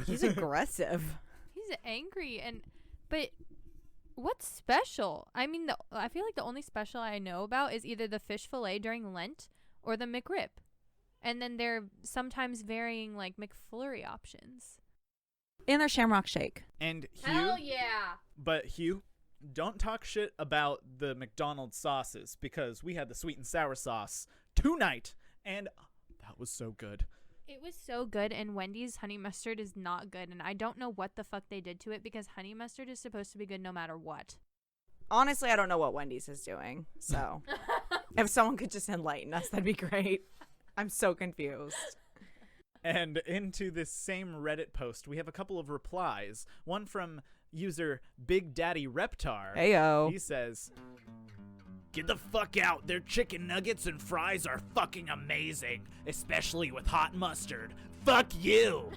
He's aggressive. He's angry, but what's special? I mean, I feel like the only special I know about is either the fish fillet during Lent or the McRib. And then they're sometimes varying like McFlurry options. And their Shamrock Shake. And Hugh, Hell yeah! but Hugh, don't talk shit about the McDonald's sauces, because we had the sweet and sour sauce tonight, and that was so good. It was so good, and Wendy's honey mustard is not good, and I don't know what the fuck they did to it, because honey mustard is supposed to be good no matter what. Honestly, I don't know what Wendy's is doing, so if someone could just enlighten us, that'd be great. I'm so confused. And into this same Reddit post, we have a couple of replies. One from user Big Daddy Reptar. Heyo. He says, "Get the fuck out. Their chicken nuggets and fries are fucking amazing, especially with hot mustard. Fuck you."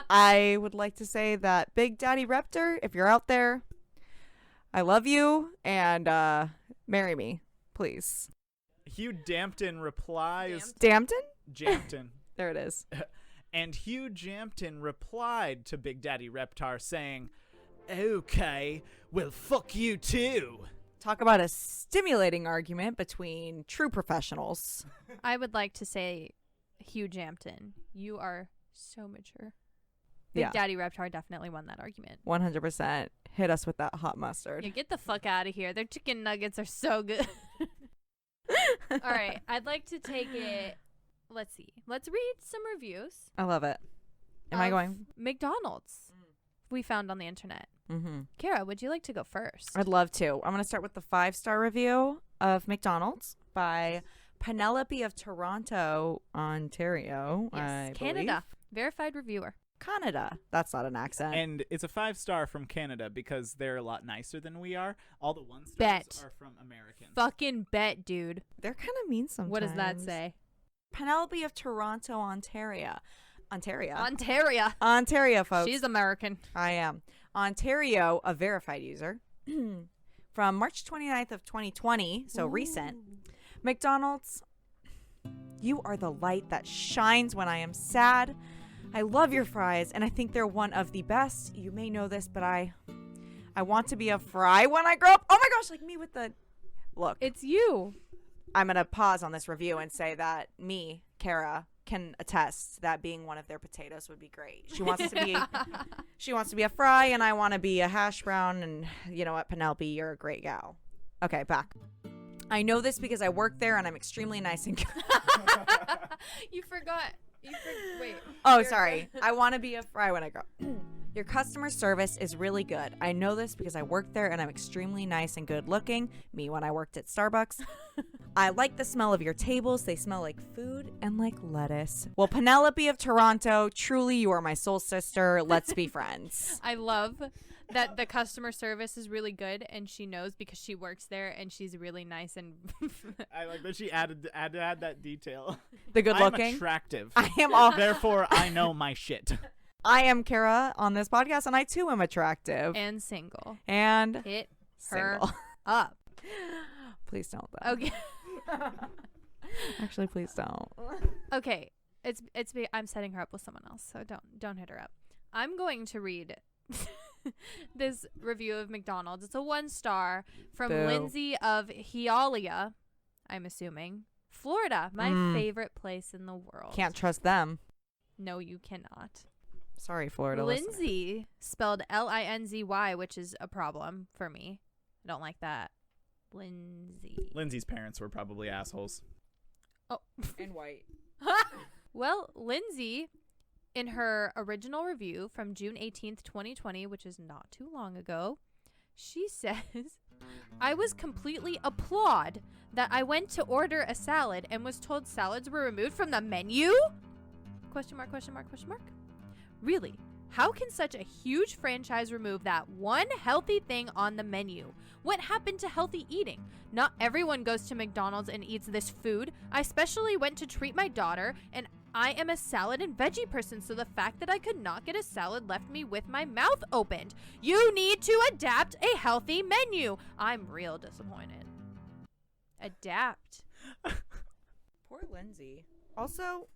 I would like to say that Big Daddy Reptar, if you're out there, I love you, and marry me, please. Hugh Jampton replies... Dampton? Jampton. There it is. And Hugh Jampton replied to Big Daddy Reptar saying, "Okay, well, fuck you too." Talk about a stimulating argument between true professionals. I would like to say, Hugh Jampton, you are so mature. Big Yeah. Daddy Reptar definitely won that argument. 100%. Hit us with that hot mustard. Yeah, get the fuck out of here. Their chicken nuggets are so good. All right, I'd like to take it. Let's see. Let's read some reviews. I love it. Am I of going? McDonald's we found on the internet. Mm-hmm. Kara, would you like to go first? I'd love to. I'm going to start with the 5-star review of McDonald's by Penelope of Toronto, Ontario. Yes, I Canada. Verified reviewer. Canada. That's not an accent. And it's a 5-star from Canada because they're a lot nicer than we are. All the 1-stars Bet. are from Americans. Fucking bet, dude. They're kind of mean sometimes. What does that say? Penelope of Toronto, Ontario. Ontario, folks. She's American. I am. Ontario, a verified user. From March 29th of 2020, so recent. McDonald's, you are the light that shines when I am sad. I love your fries, and I think they're one of the best. You may know this, but I want to be a fry when I grow up. Oh my gosh, like me with the... Look. It's you. I'm going to pause on this review and say that me, Kara, can attest that being one of their potatoes would be great. She wants to be a fry, and I want to be a hash brown, and you know what, Penelope, you're a great gal. Okay, back. I know this because I work there, and I'm extremely nice and You forgot. Wait. Oh, sorry. I want to be a fry when I grow up. Your customer service is really good. I know this because I work there and I'm extremely nice and good looking. Me when I worked at Starbucks. I like the smell of your tables. They smell like food and like lettuce. Well, Penelope of Toronto, truly you are my soul sister. Let's be friends. I love that the customer service is really good, and she knows because she works there, and she's really nice and. I like that she added that detail. The good looking. I'm attractive. I am all. Therefore, I know my shit. I am Kara on this podcast, and I too am attractive. And single. And Hit her single. up. Please don't, though. Okay. Actually, please don't. Okay. I'm setting her up with someone else, so don't hit her up. I'm going to read this review of McDonald's. It's a 1-star from Boo. Lindsay of Hialeah, I'm assuming, Florida. My favorite place in the world. Can't trust them. No, you cannot. Sorry, Florida listeners. Lindsay, spelled Linzy, which is a problem for me. I don't like that. Lindsay. Lindsay's parents were probably assholes. Oh. And white. Well, Lindsay, in her original review from June 18th, 2020, which is not too long ago, she says, I was completely applaud that I went to order a salad and was told salads were removed from the menu? Question mark, question mark, question mark. Really? How can such a huge franchise remove that one healthy thing on the menu? What happened to healthy eating? Not everyone goes to McDonald's and eats this food. I especially went to treat my daughter, and I am a salad and veggie person, so the fact that I could not get a salad left me with my mouth opened. You need to adapt a healthy menu. I'm real disappointed. Adapt. Poor Lindsay. Also,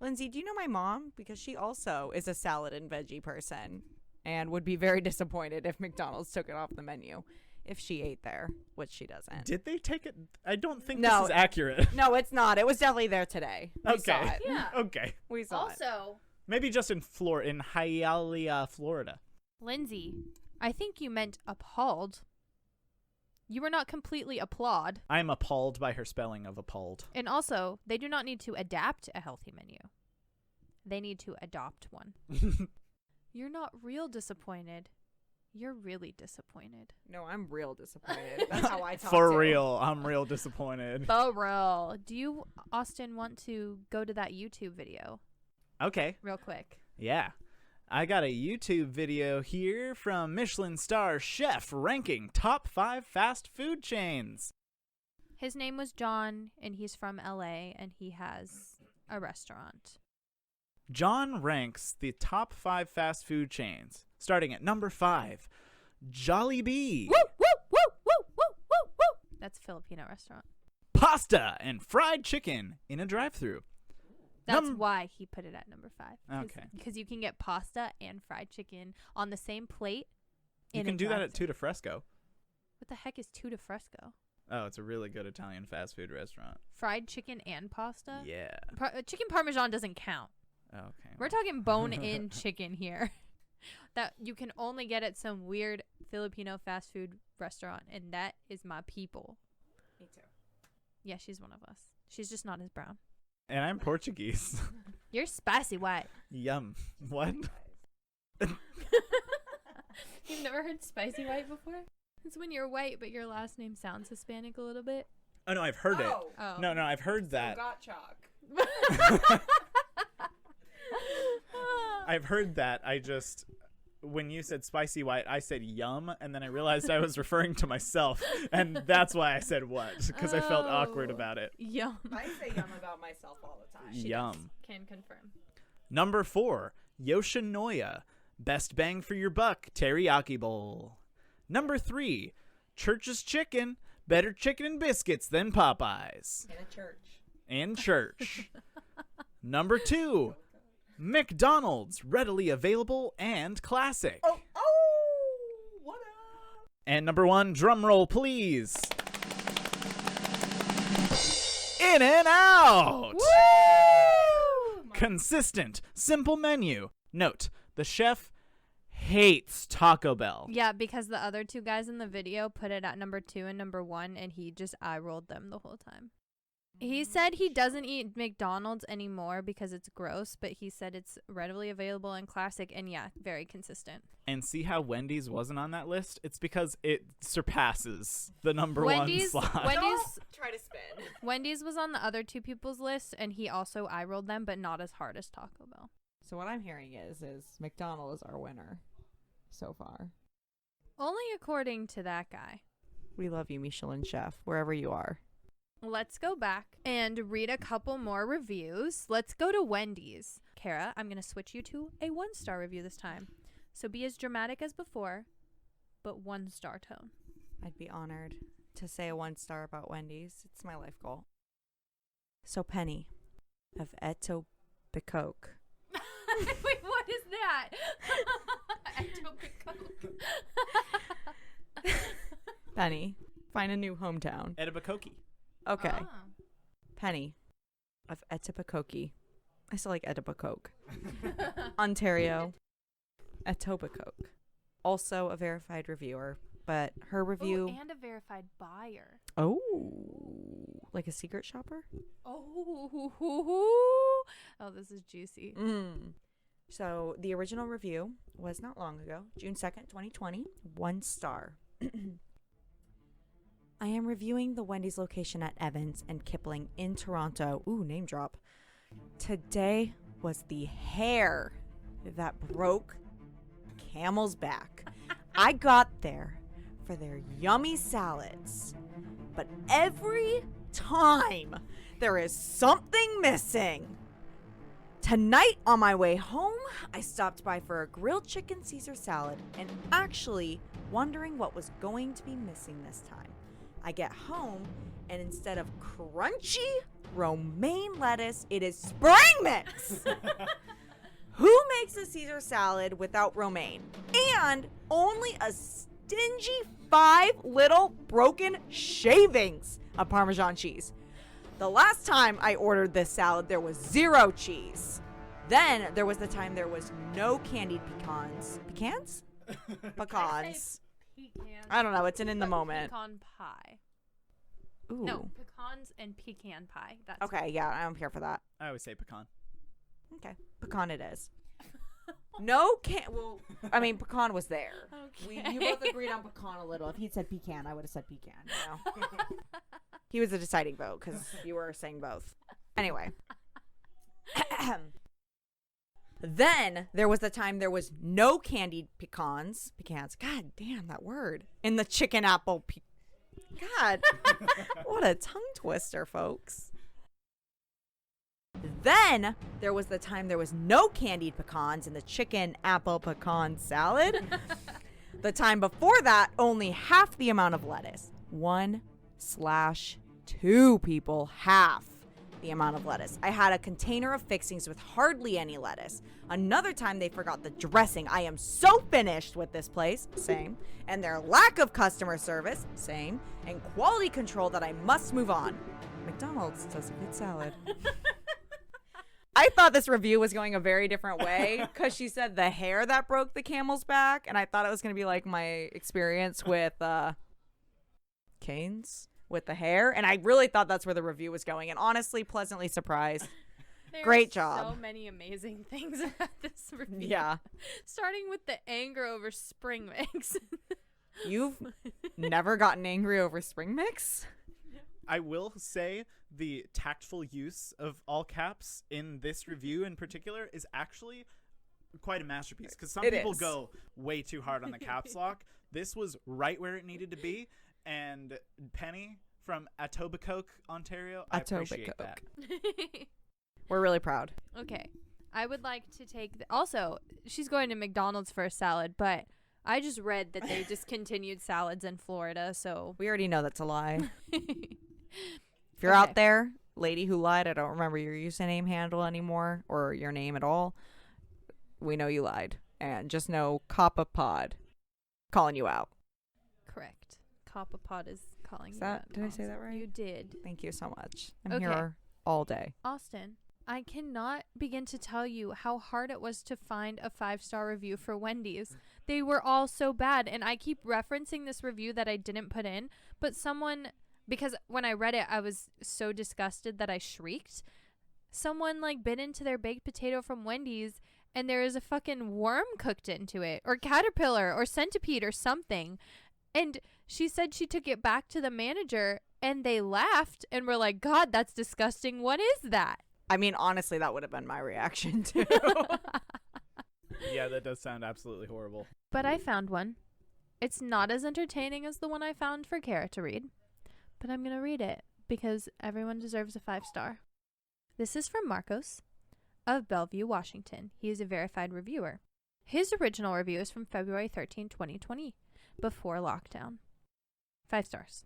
Lindsay, do you know my mom? Because she also is a salad and veggie person and would be very disappointed if McDonald's took it off the menu if she ate there, which she doesn't. Did they take it? I don't think No. this is accurate. No, it's not. It was definitely there today. We saw Okay. it. Yeah. Okay. We saw it. Also, Maybe just in Hialeah, Florida. Lindsay, I think you meant appalled. You were not completely applaud. I'm appalled by her spelling of appalled. And also, they do not need to adapt a healthy menu. They need to adopt one. You're not real disappointed. You're really disappointed. No, I'm real disappointed. That's how I talk For too. real, I'm real disappointed. For real. Do you, Austin, want to go to that YouTube video Okay. real quick? Yeah. I got a YouTube video here from Michelin star chef ranking top 5 fast food chains. His name was John, and he's from LA, and he has a restaurant. John ranks the top 5 fast food chains, starting at number 5, Jollibee. Woo, woo, woo, woo, woo, woo, woo. That's a Filipino restaurant. Pasta and fried chicken in a drive-thru. That's why he put it at number 5. Okay. Because you can get pasta and fried chicken on the same plate. You can do that at Tutti Fresco. What the heck is Tutti Fresco? Oh, it's a really good Italian fast food restaurant. Fried chicken and pasta? Yeah. Chicken parmesan doesn't count. Okay. We're talking bone-in chicken here. That you can only get at some weird Filipino fast food restaurant, and that is my people. Me too. Yeah, she's one of us. She's just not as brown. And I'm Portuguese. You're spicy white. Yum. What? You've never heard spicy white before? It's when you're white, but your last name sounds Hispanic a little bit. Oh, no, I've heard it. Oh. No, I've heard that. Got chalk. I've heard that. I just, when you said spicy white, I said yum, and then I realized I was referring to myself, and that's why I said what, because I felt awkward Oh. about it. Yum. I say yum about myself all the time. Yum. Can confirm. Number 4, Yoshinoya, best bang for your buck teriyaki bowl. Number 3, Church's Chicken, better chicken and biscuits than Popeyes. In a church. In church. Number 2, McDonald's, readily available and classic. Oh, what up? And number 1, drum roll please. In and Out. Woo! Consistent, simple menu. Note, the chef hates Taco Bell. Yeah, because the other two guys in the video put it at number 2 and number 1, and he just eye-rolled them the whole time. He said he doesn't eat McDonald's anymore because it's gross, but he said it's readily available and classic, and yeah, very consistent. And see how Wendy's wasn't on that list? It's because it surpasses the number Wendy's- 1 slot. Wendy's- Don't try to spin. Wendy's was on the other two people's list, and he also eye-rolled them, but not as hard as Taco Bell. So what I'm hearing is McDonald's is our winner so far. Only according to that guy. We love you, Michelin chef, wherever you are. Let's go back and read a couple more reviews. Let's go to Wendy's. Kara, I'm going to switch you to a 1-star review this time. So be as dramatic as before, but 1-star tone. I'd be honored to say a 1-star about Wendy's. It's my life goal. So Penny of Etobicoke. Wait, what is that? Etobicoke. Penny, find a new hometown. Etobicoke. Okay. Ah. Penny of Etobicoke. I still like Etobicoke. Ontario. Etobicoke. Also a verified reviewer, but her review. Oh, and a verified buyer. Oh, like a secret shopper? Oh, this is juicy. So the original review was not long ago, June 2nd, 2020, 1 star. I am reviewing the Wendy's location at Evans and Kipling in Toronto. Ooh, name drop. Today was the hair that broke Camel's back. I got there for their yummy salads, but every time there is something missing. Tonight on my way home, I stopped by for a grilled chicken Caesar salad and actually wondering what was going to be missing this time. I get home and instead of crunchy romaine lettuce, it is spring mix. Who makes a Caesar salad without romaine? And only a stingy 5 little broken shavings of Parmesan cheese. The last time I ordered this salad, there was 0 cheese. Then there was the time there was no candied pecans. Pecans? Pecans. Pecans. I don't know. It's an in the moment. Pecan pie. Ooh. No, pecans and pecan pie. That's Okay, yeah, I'm here for that. I always say pecan. Okay, pecan it is. No well, I mean, pecan was there. Okay. You both agreed on pecan a little. If he'd said pecan, I would have said pecan. You know? He was a deciding vote because you were saying both. Anyway. Then there was the time there was no candied pecans. God damn that word. In the chicken apple. God. What a tongue twister, folks. Then there was the time there was no candied pecans in the chicken apple pecan salad. The time before that, only half the amount of lettuce. 1/2 people, half the amount of lettuce. I had a container of fixings with hardly any lettuce. Another time they forgot the dressing. I am so finished with this place. Same. And their lack of customer service. Same. And quality control that I must move on. McDonald's does a good salad. I thought this review was going a very different way because she said the hair that broke the camel's back, and I thought it was going to be like my experience with Canes with the hair, and I really thought that's where the review was going, and honestly, pleasantly surprised. Great job. So many amazing things about this review. Yeah. Starting with the anger over spring mix. You've never gotten angry over spring mix? I will say the tactful use of all caps in this review in particular is actually quite a masterpiece because some people go way too hard on the caps lock. This was right where it needed to be. And Penny from Etobicoke, Ontario, I appreciate that. We're really proud. Okay. I would like to take... Also, she's going to McDonald's for a salad, but I just read that they discontinued salads in Florida, so... We already know that's a lie. If you're out there, lady who lied, I don't remember your username handle anymore or your name at all. We know you lied. And just know CoPOPod calling you out. Correct. CoPOPod is calling you out. Did I say that right? You did. Thank you so much. I'm Okay. here all day. Austin, I cannot begin to tell you how hard it was to find a 5-star review for Wendy's. They were all so bad, and I keep referencing this review that I didn't put in, but someone... Because when I read it, I was so disgusted that I shrieked. Someone, bit into their baked potato from Wendy's, and there is a fucking worm cooked into it, or caterpillar, or centipede, or something. And she said she took it back to the manager, and they laughed, and were like, God, that's disgusting. What is that? I mean, honestly, that would have been my reaction, too. Yeah, that does sound absolutely horrible. But I found one. It's not as entertaining as the one I found for Kara to read. But I'm going to read it because everyone deserves a 5-star. This is from Marcos of Bellevue, Washington. He is a verified reviewer. His original review is from February 13, 2020, before lockdown. 5 stars.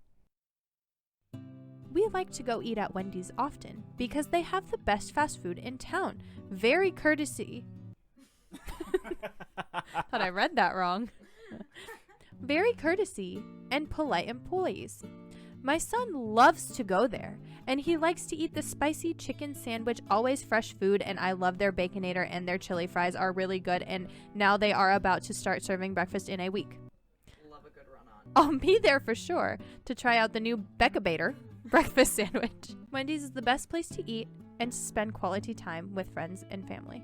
We like to go eat at Wendy's often because they have the best fast food in town. Very courtesy. Thought I read that wrong. Very courtesy and polite employees. My son loves to go there, and he likes to eat the spicy chicken sandwich, always fresh food, and I love their Baconator, and their chili fries are really good, and now they are about to start serving breakfast in a week. Love a good run-on. I'll be there for sure to try out the new Baconator breakfast sandwich. Wendy's is the best place to eat and to spend quality time with friends and family.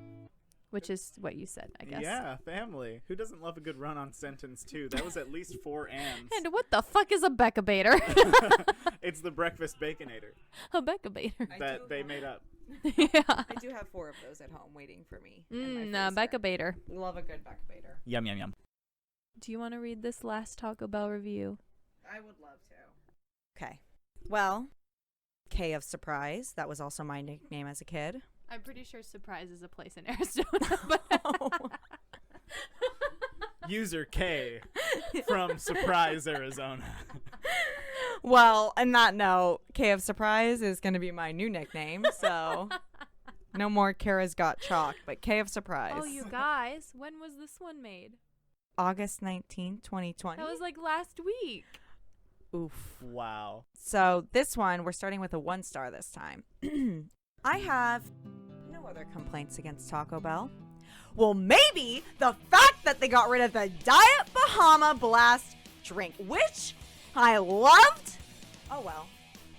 Which is what you said, I guess. Yeah, family. Who doesn't love a good run-on sentence, too? That was at least 4 ands. And what the fuck is a Baconator? It's the breakfast Baconator A Baconator. that they made up. Yeah. I do have 4 of those at home waiting for me. Baconator. Love a good Baconator. Yum, yum, yum. Do you want to read this last Taco Bell review? I would love to. Okay. Well, K of Surprise. That was also my nickname as a kid. I'm pretty sure Surprise is a place in Arizona. But User K from Surprise, Arizona. Well, on that note, K of Surprise is going to be my new nickname. So no more Kara's Got Chalk, but K of Surprise. oh, you guys, when was this one made? August 19th, 2020. That was like last week. Oof. Wow. So this one, we're starting with a 1 star this time. I have no other complaints against Taco Bell. Well, maybe the fact that they got rid of the Diet Bahama Blast drink, which I loved. Oh, well.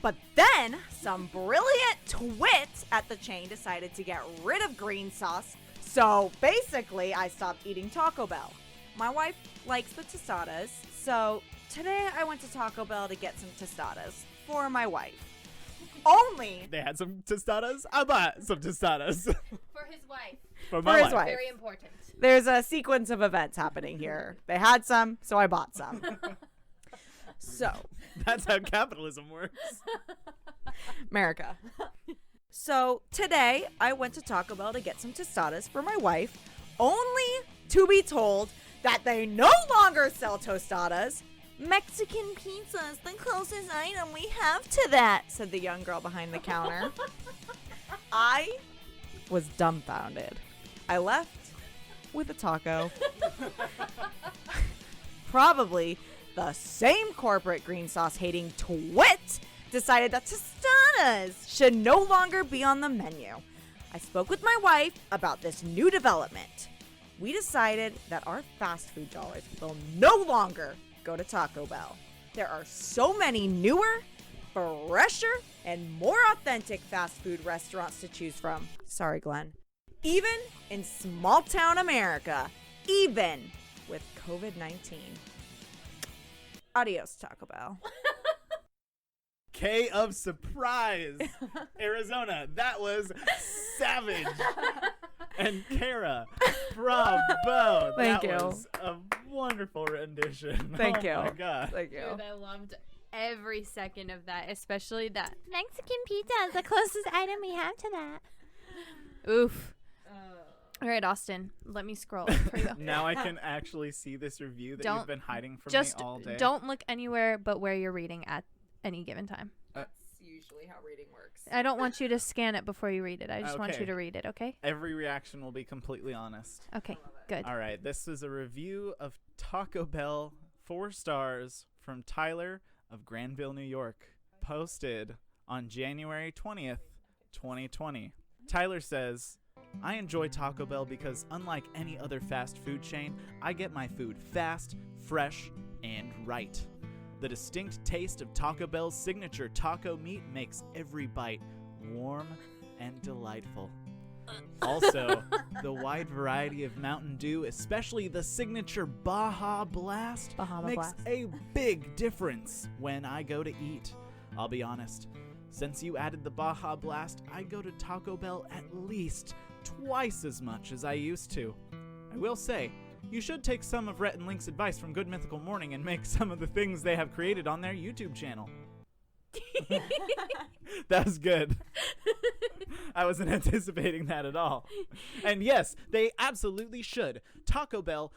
But then some brilliant twit at the chain decided to get rid of green sauce. So basically, I stopped eating Taco Bell. My wife likes the tostadas. So today I went to Taco Bell to get some tostadas for my wife. Only They had some tostadas. I bought some tostadas. For his wife. For For his wife. Very important. there's a sequence of events happening here. They had some, so I bought some. So, That's how capitalism works. America. So today I went to Taco Bell to get some tostadas for my wife, only to be told that they no longer sell tostadas. Mexican pizza is the closest item we have to that, said the young girl behind the counter. I was dumbfounded. I left with a taco. Probably the same corporate green sauce hating twit decided that tostadas should no longer be on the menu. I spoke with my wife about this new development. We decided that our fast food dollars will no longer go to Taco Bell. There are so many newer, fresher, and more authentic fast food restaurants to choose from. Sorry, Glenn. Even in small town America, even with COVID-19. Adios, Taco Bell. K of Surprise, Arizona. That was savage. And Kara, bravo. Thank that you. was a wonderful rendition. Thank oh you. my God. Thank you. Dude, I loved every second of that, especially that Mexican pizza is the closest item we have to that. Oof. All right, Austin, let me scroll it for you. Now I can actually see this review that you've been hiding from Just me all day. don't look anywhere but where you're reading at any given time. That's usually how reading works. I don't want you to scan it before you read it. I just want Okay. you to read it, okay? Every reaction will be completely honest. Okay, good. All right, this is a review of Taco Bell, 4 stars, from Tyler of Granville, New York, posted on January 20th, 2020. Tyler says, I enjoy Taco Bell because unlike any other fast food chain, I get my food fast, fresh, and right. The distinct taste of Taco Bell's signature taco meat makes every bite warm and delightful. Also, the wide variety of Mountain Dew, especially the signature Baja Blast, Bahama makes Blast. a big difference when I go to eat. I'll be honest, since you added the Baja Blast, I go to Taco Bell at least twice as much as I used to. I will say, you should take some of Rhett and Link's advice from Good Mythical Morning and make some of the things they have created on their YouTube channel. That was good. I wasn't anticipating that at all. And yes, they absolutely should. Taco Bell,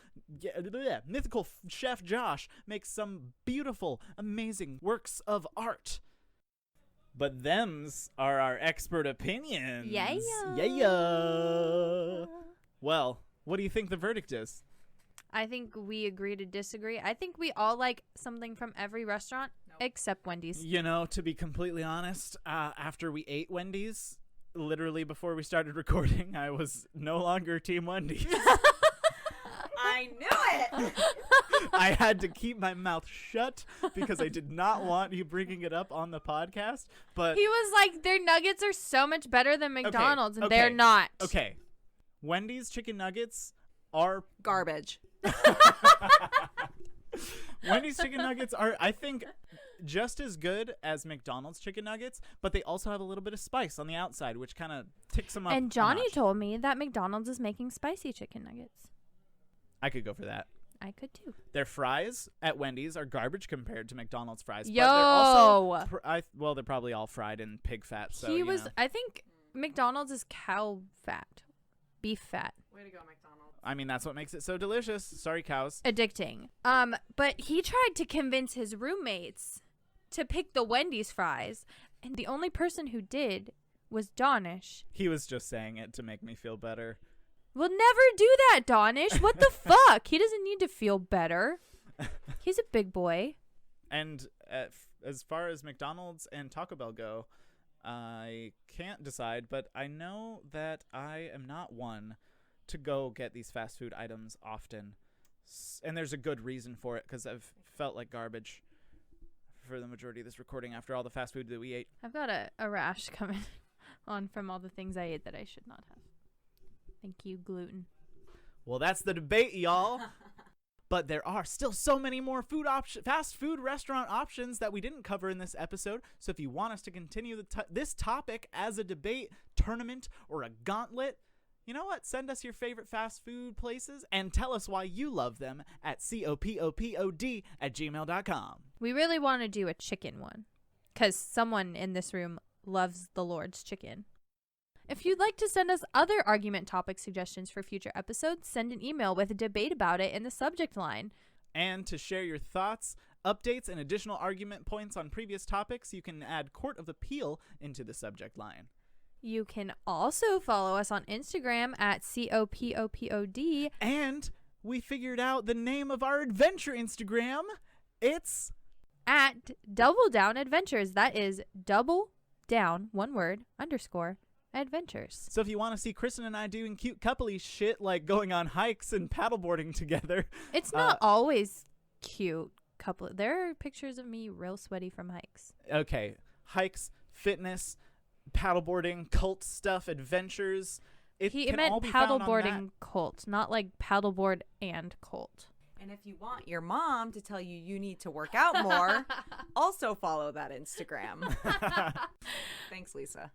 Mythical Chef Josh makes some beautiful, amazing works of art. But them's are our expert opinions. Yeah. Yeah. Well, what do you think the verdict is? I think we agree to disagree. I think we all like something from every restaurant. No, Except Wendy's. You know, to be completely honest, after we ate Wendy's, literally before we started recording, I was no longer Team Wendy's. I knew it. I had to keep my mouth shut because I did not want you bringing it up on the podcast. But He was like, their nuggets are so much better than McDonald's, and okay, they're not. okay, Wendy's chicken nuggets are Garbage. Wendy's chicken nuggets are, I think, just as good as McDonald's chicken nuggets, but they also have a little bit of spice on the outside, which kind of ticks them up. And a Johnny notch. told me that McDonald's is making spicy chicken nuggets. I could go for that. I could too. Their fries at Wendy's are garbage compared to McDonald's fries. Yo! But they're also, well, they're probably all fried in pig fat. So He you was, know. I think McDonald's is cow fat, beef fat. Way to go, McDonald's. I mean, that's what makes it so delicious. Sorry, cows. Addicting. But he tried to convince his roommates to pick the Wendy's fries, and the only person who did was Donish. He was just saying it to make me feel better. We'll never do that, Donish. What the fuck? He doesn't need to feel better. He's a big boy. And as far as McDonald's and Taco Bell go, I can't decide, but I know that I am not one to go get these fast food items often. And there's a good reason for it, because I've felt like garbage for the majority of this recording after all the fast food that we ate. I've got a rash coming on from all the things I ate that I should not have. Thank you, gluten. Well, that's the debate, y'all. But there are still so many more fast food restaurant options that we didn't cover in this episode. So if you want us to continue this topic as a debate, tournament, or a gauntlet, you know what? Send us your favorite fast food places and tell us why you love them at CoPOPod@gmail.com. We really want to do a chicken one, because someone in this room loves the Lord's chicken. If you'd like to send us other argument topic suggestions for future episodes, send an email with a debate about it in the subject line. And to share your thoughts, updates, and additional argument points on previous topics, you can add Court of Appeal into the subject line. You can also follow us on Instagram at CoPOPod. And we figured out the name of our adventure Instagram. It's At Double Down Adventures. That is double down, one word, _ adventures. So if you want to see Kristen and I doing cute coupley shit like going on hikes and paddleboarding together. It's not always cute couple. There are pictures of me real sweaty from hikes. Okay. Hikes, fitness, paddleboarding, cult stuff, adventures. He meant paddleboarding cult, not like paddleboard and cult. And if you want your mom to tell you need to work out more, also follow that Instagram. Thanks, Lisa.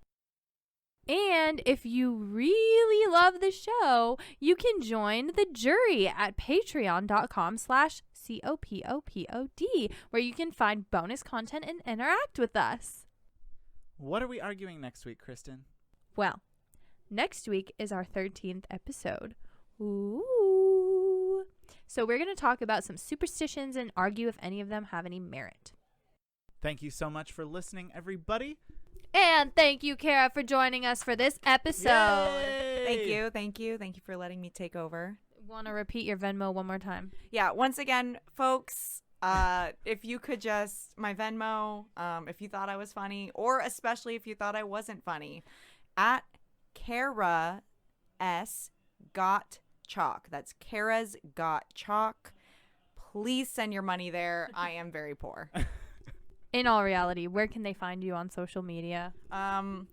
And if you really love the show, you can join the jury at patreon.com/CoPOPod, where you can find bonus content and interact with us. What are we arguing next week, Kristen? Well, next week is our 13th episode. Ooh. So we're going to talk about some superstitions and argue if any of them have any merit. Thank you so much for listening, everybody. And thank you, Kara, for joining us for this episode. Yay! Thank you for letting me take over. Want to repeat your Venmo one more time? Yeah, once again, folks, if you could just, my Venmo, if you thought I was funny, or especially if you thought I wasn't funny, at Kara S. Got Chalk. That's Kara's Got Chalk. Please send your money there. I am very poor. In all reality, where can they find you on social media? On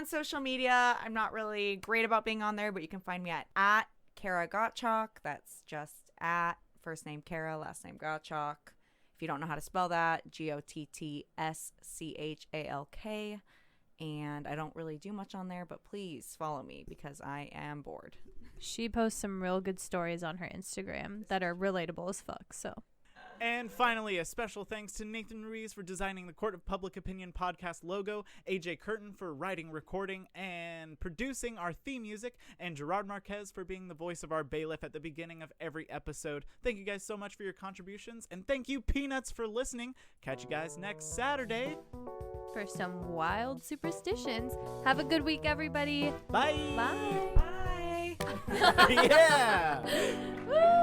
social media, I'm not really great about being on there, but you can find me at Kara Gottschalk. That's just at first name Kara, last name Gottschalk. If you don't know how to spell that, GOTTSCHALK. And I don't really do much on there, but please follow me because I am bored. She posts some real good stories on her Instagram that are relatable as fuck, so. And finally, a special thanks to Nathan Ruiz for designing the Court of Public Opinion podcast logo, AJ Curtin for writing, recording, and producing our theme music, and Gerard Marquez for being the voice of our bailiff at the beginning of every episode. Thank you guys so much for your contributions, and thank you, Peanuts, for listening. Catch you guys next Saturday. For some wild superstitions. Have a good week, everybody. Bye. Bye. Bye. Yeah. Woo!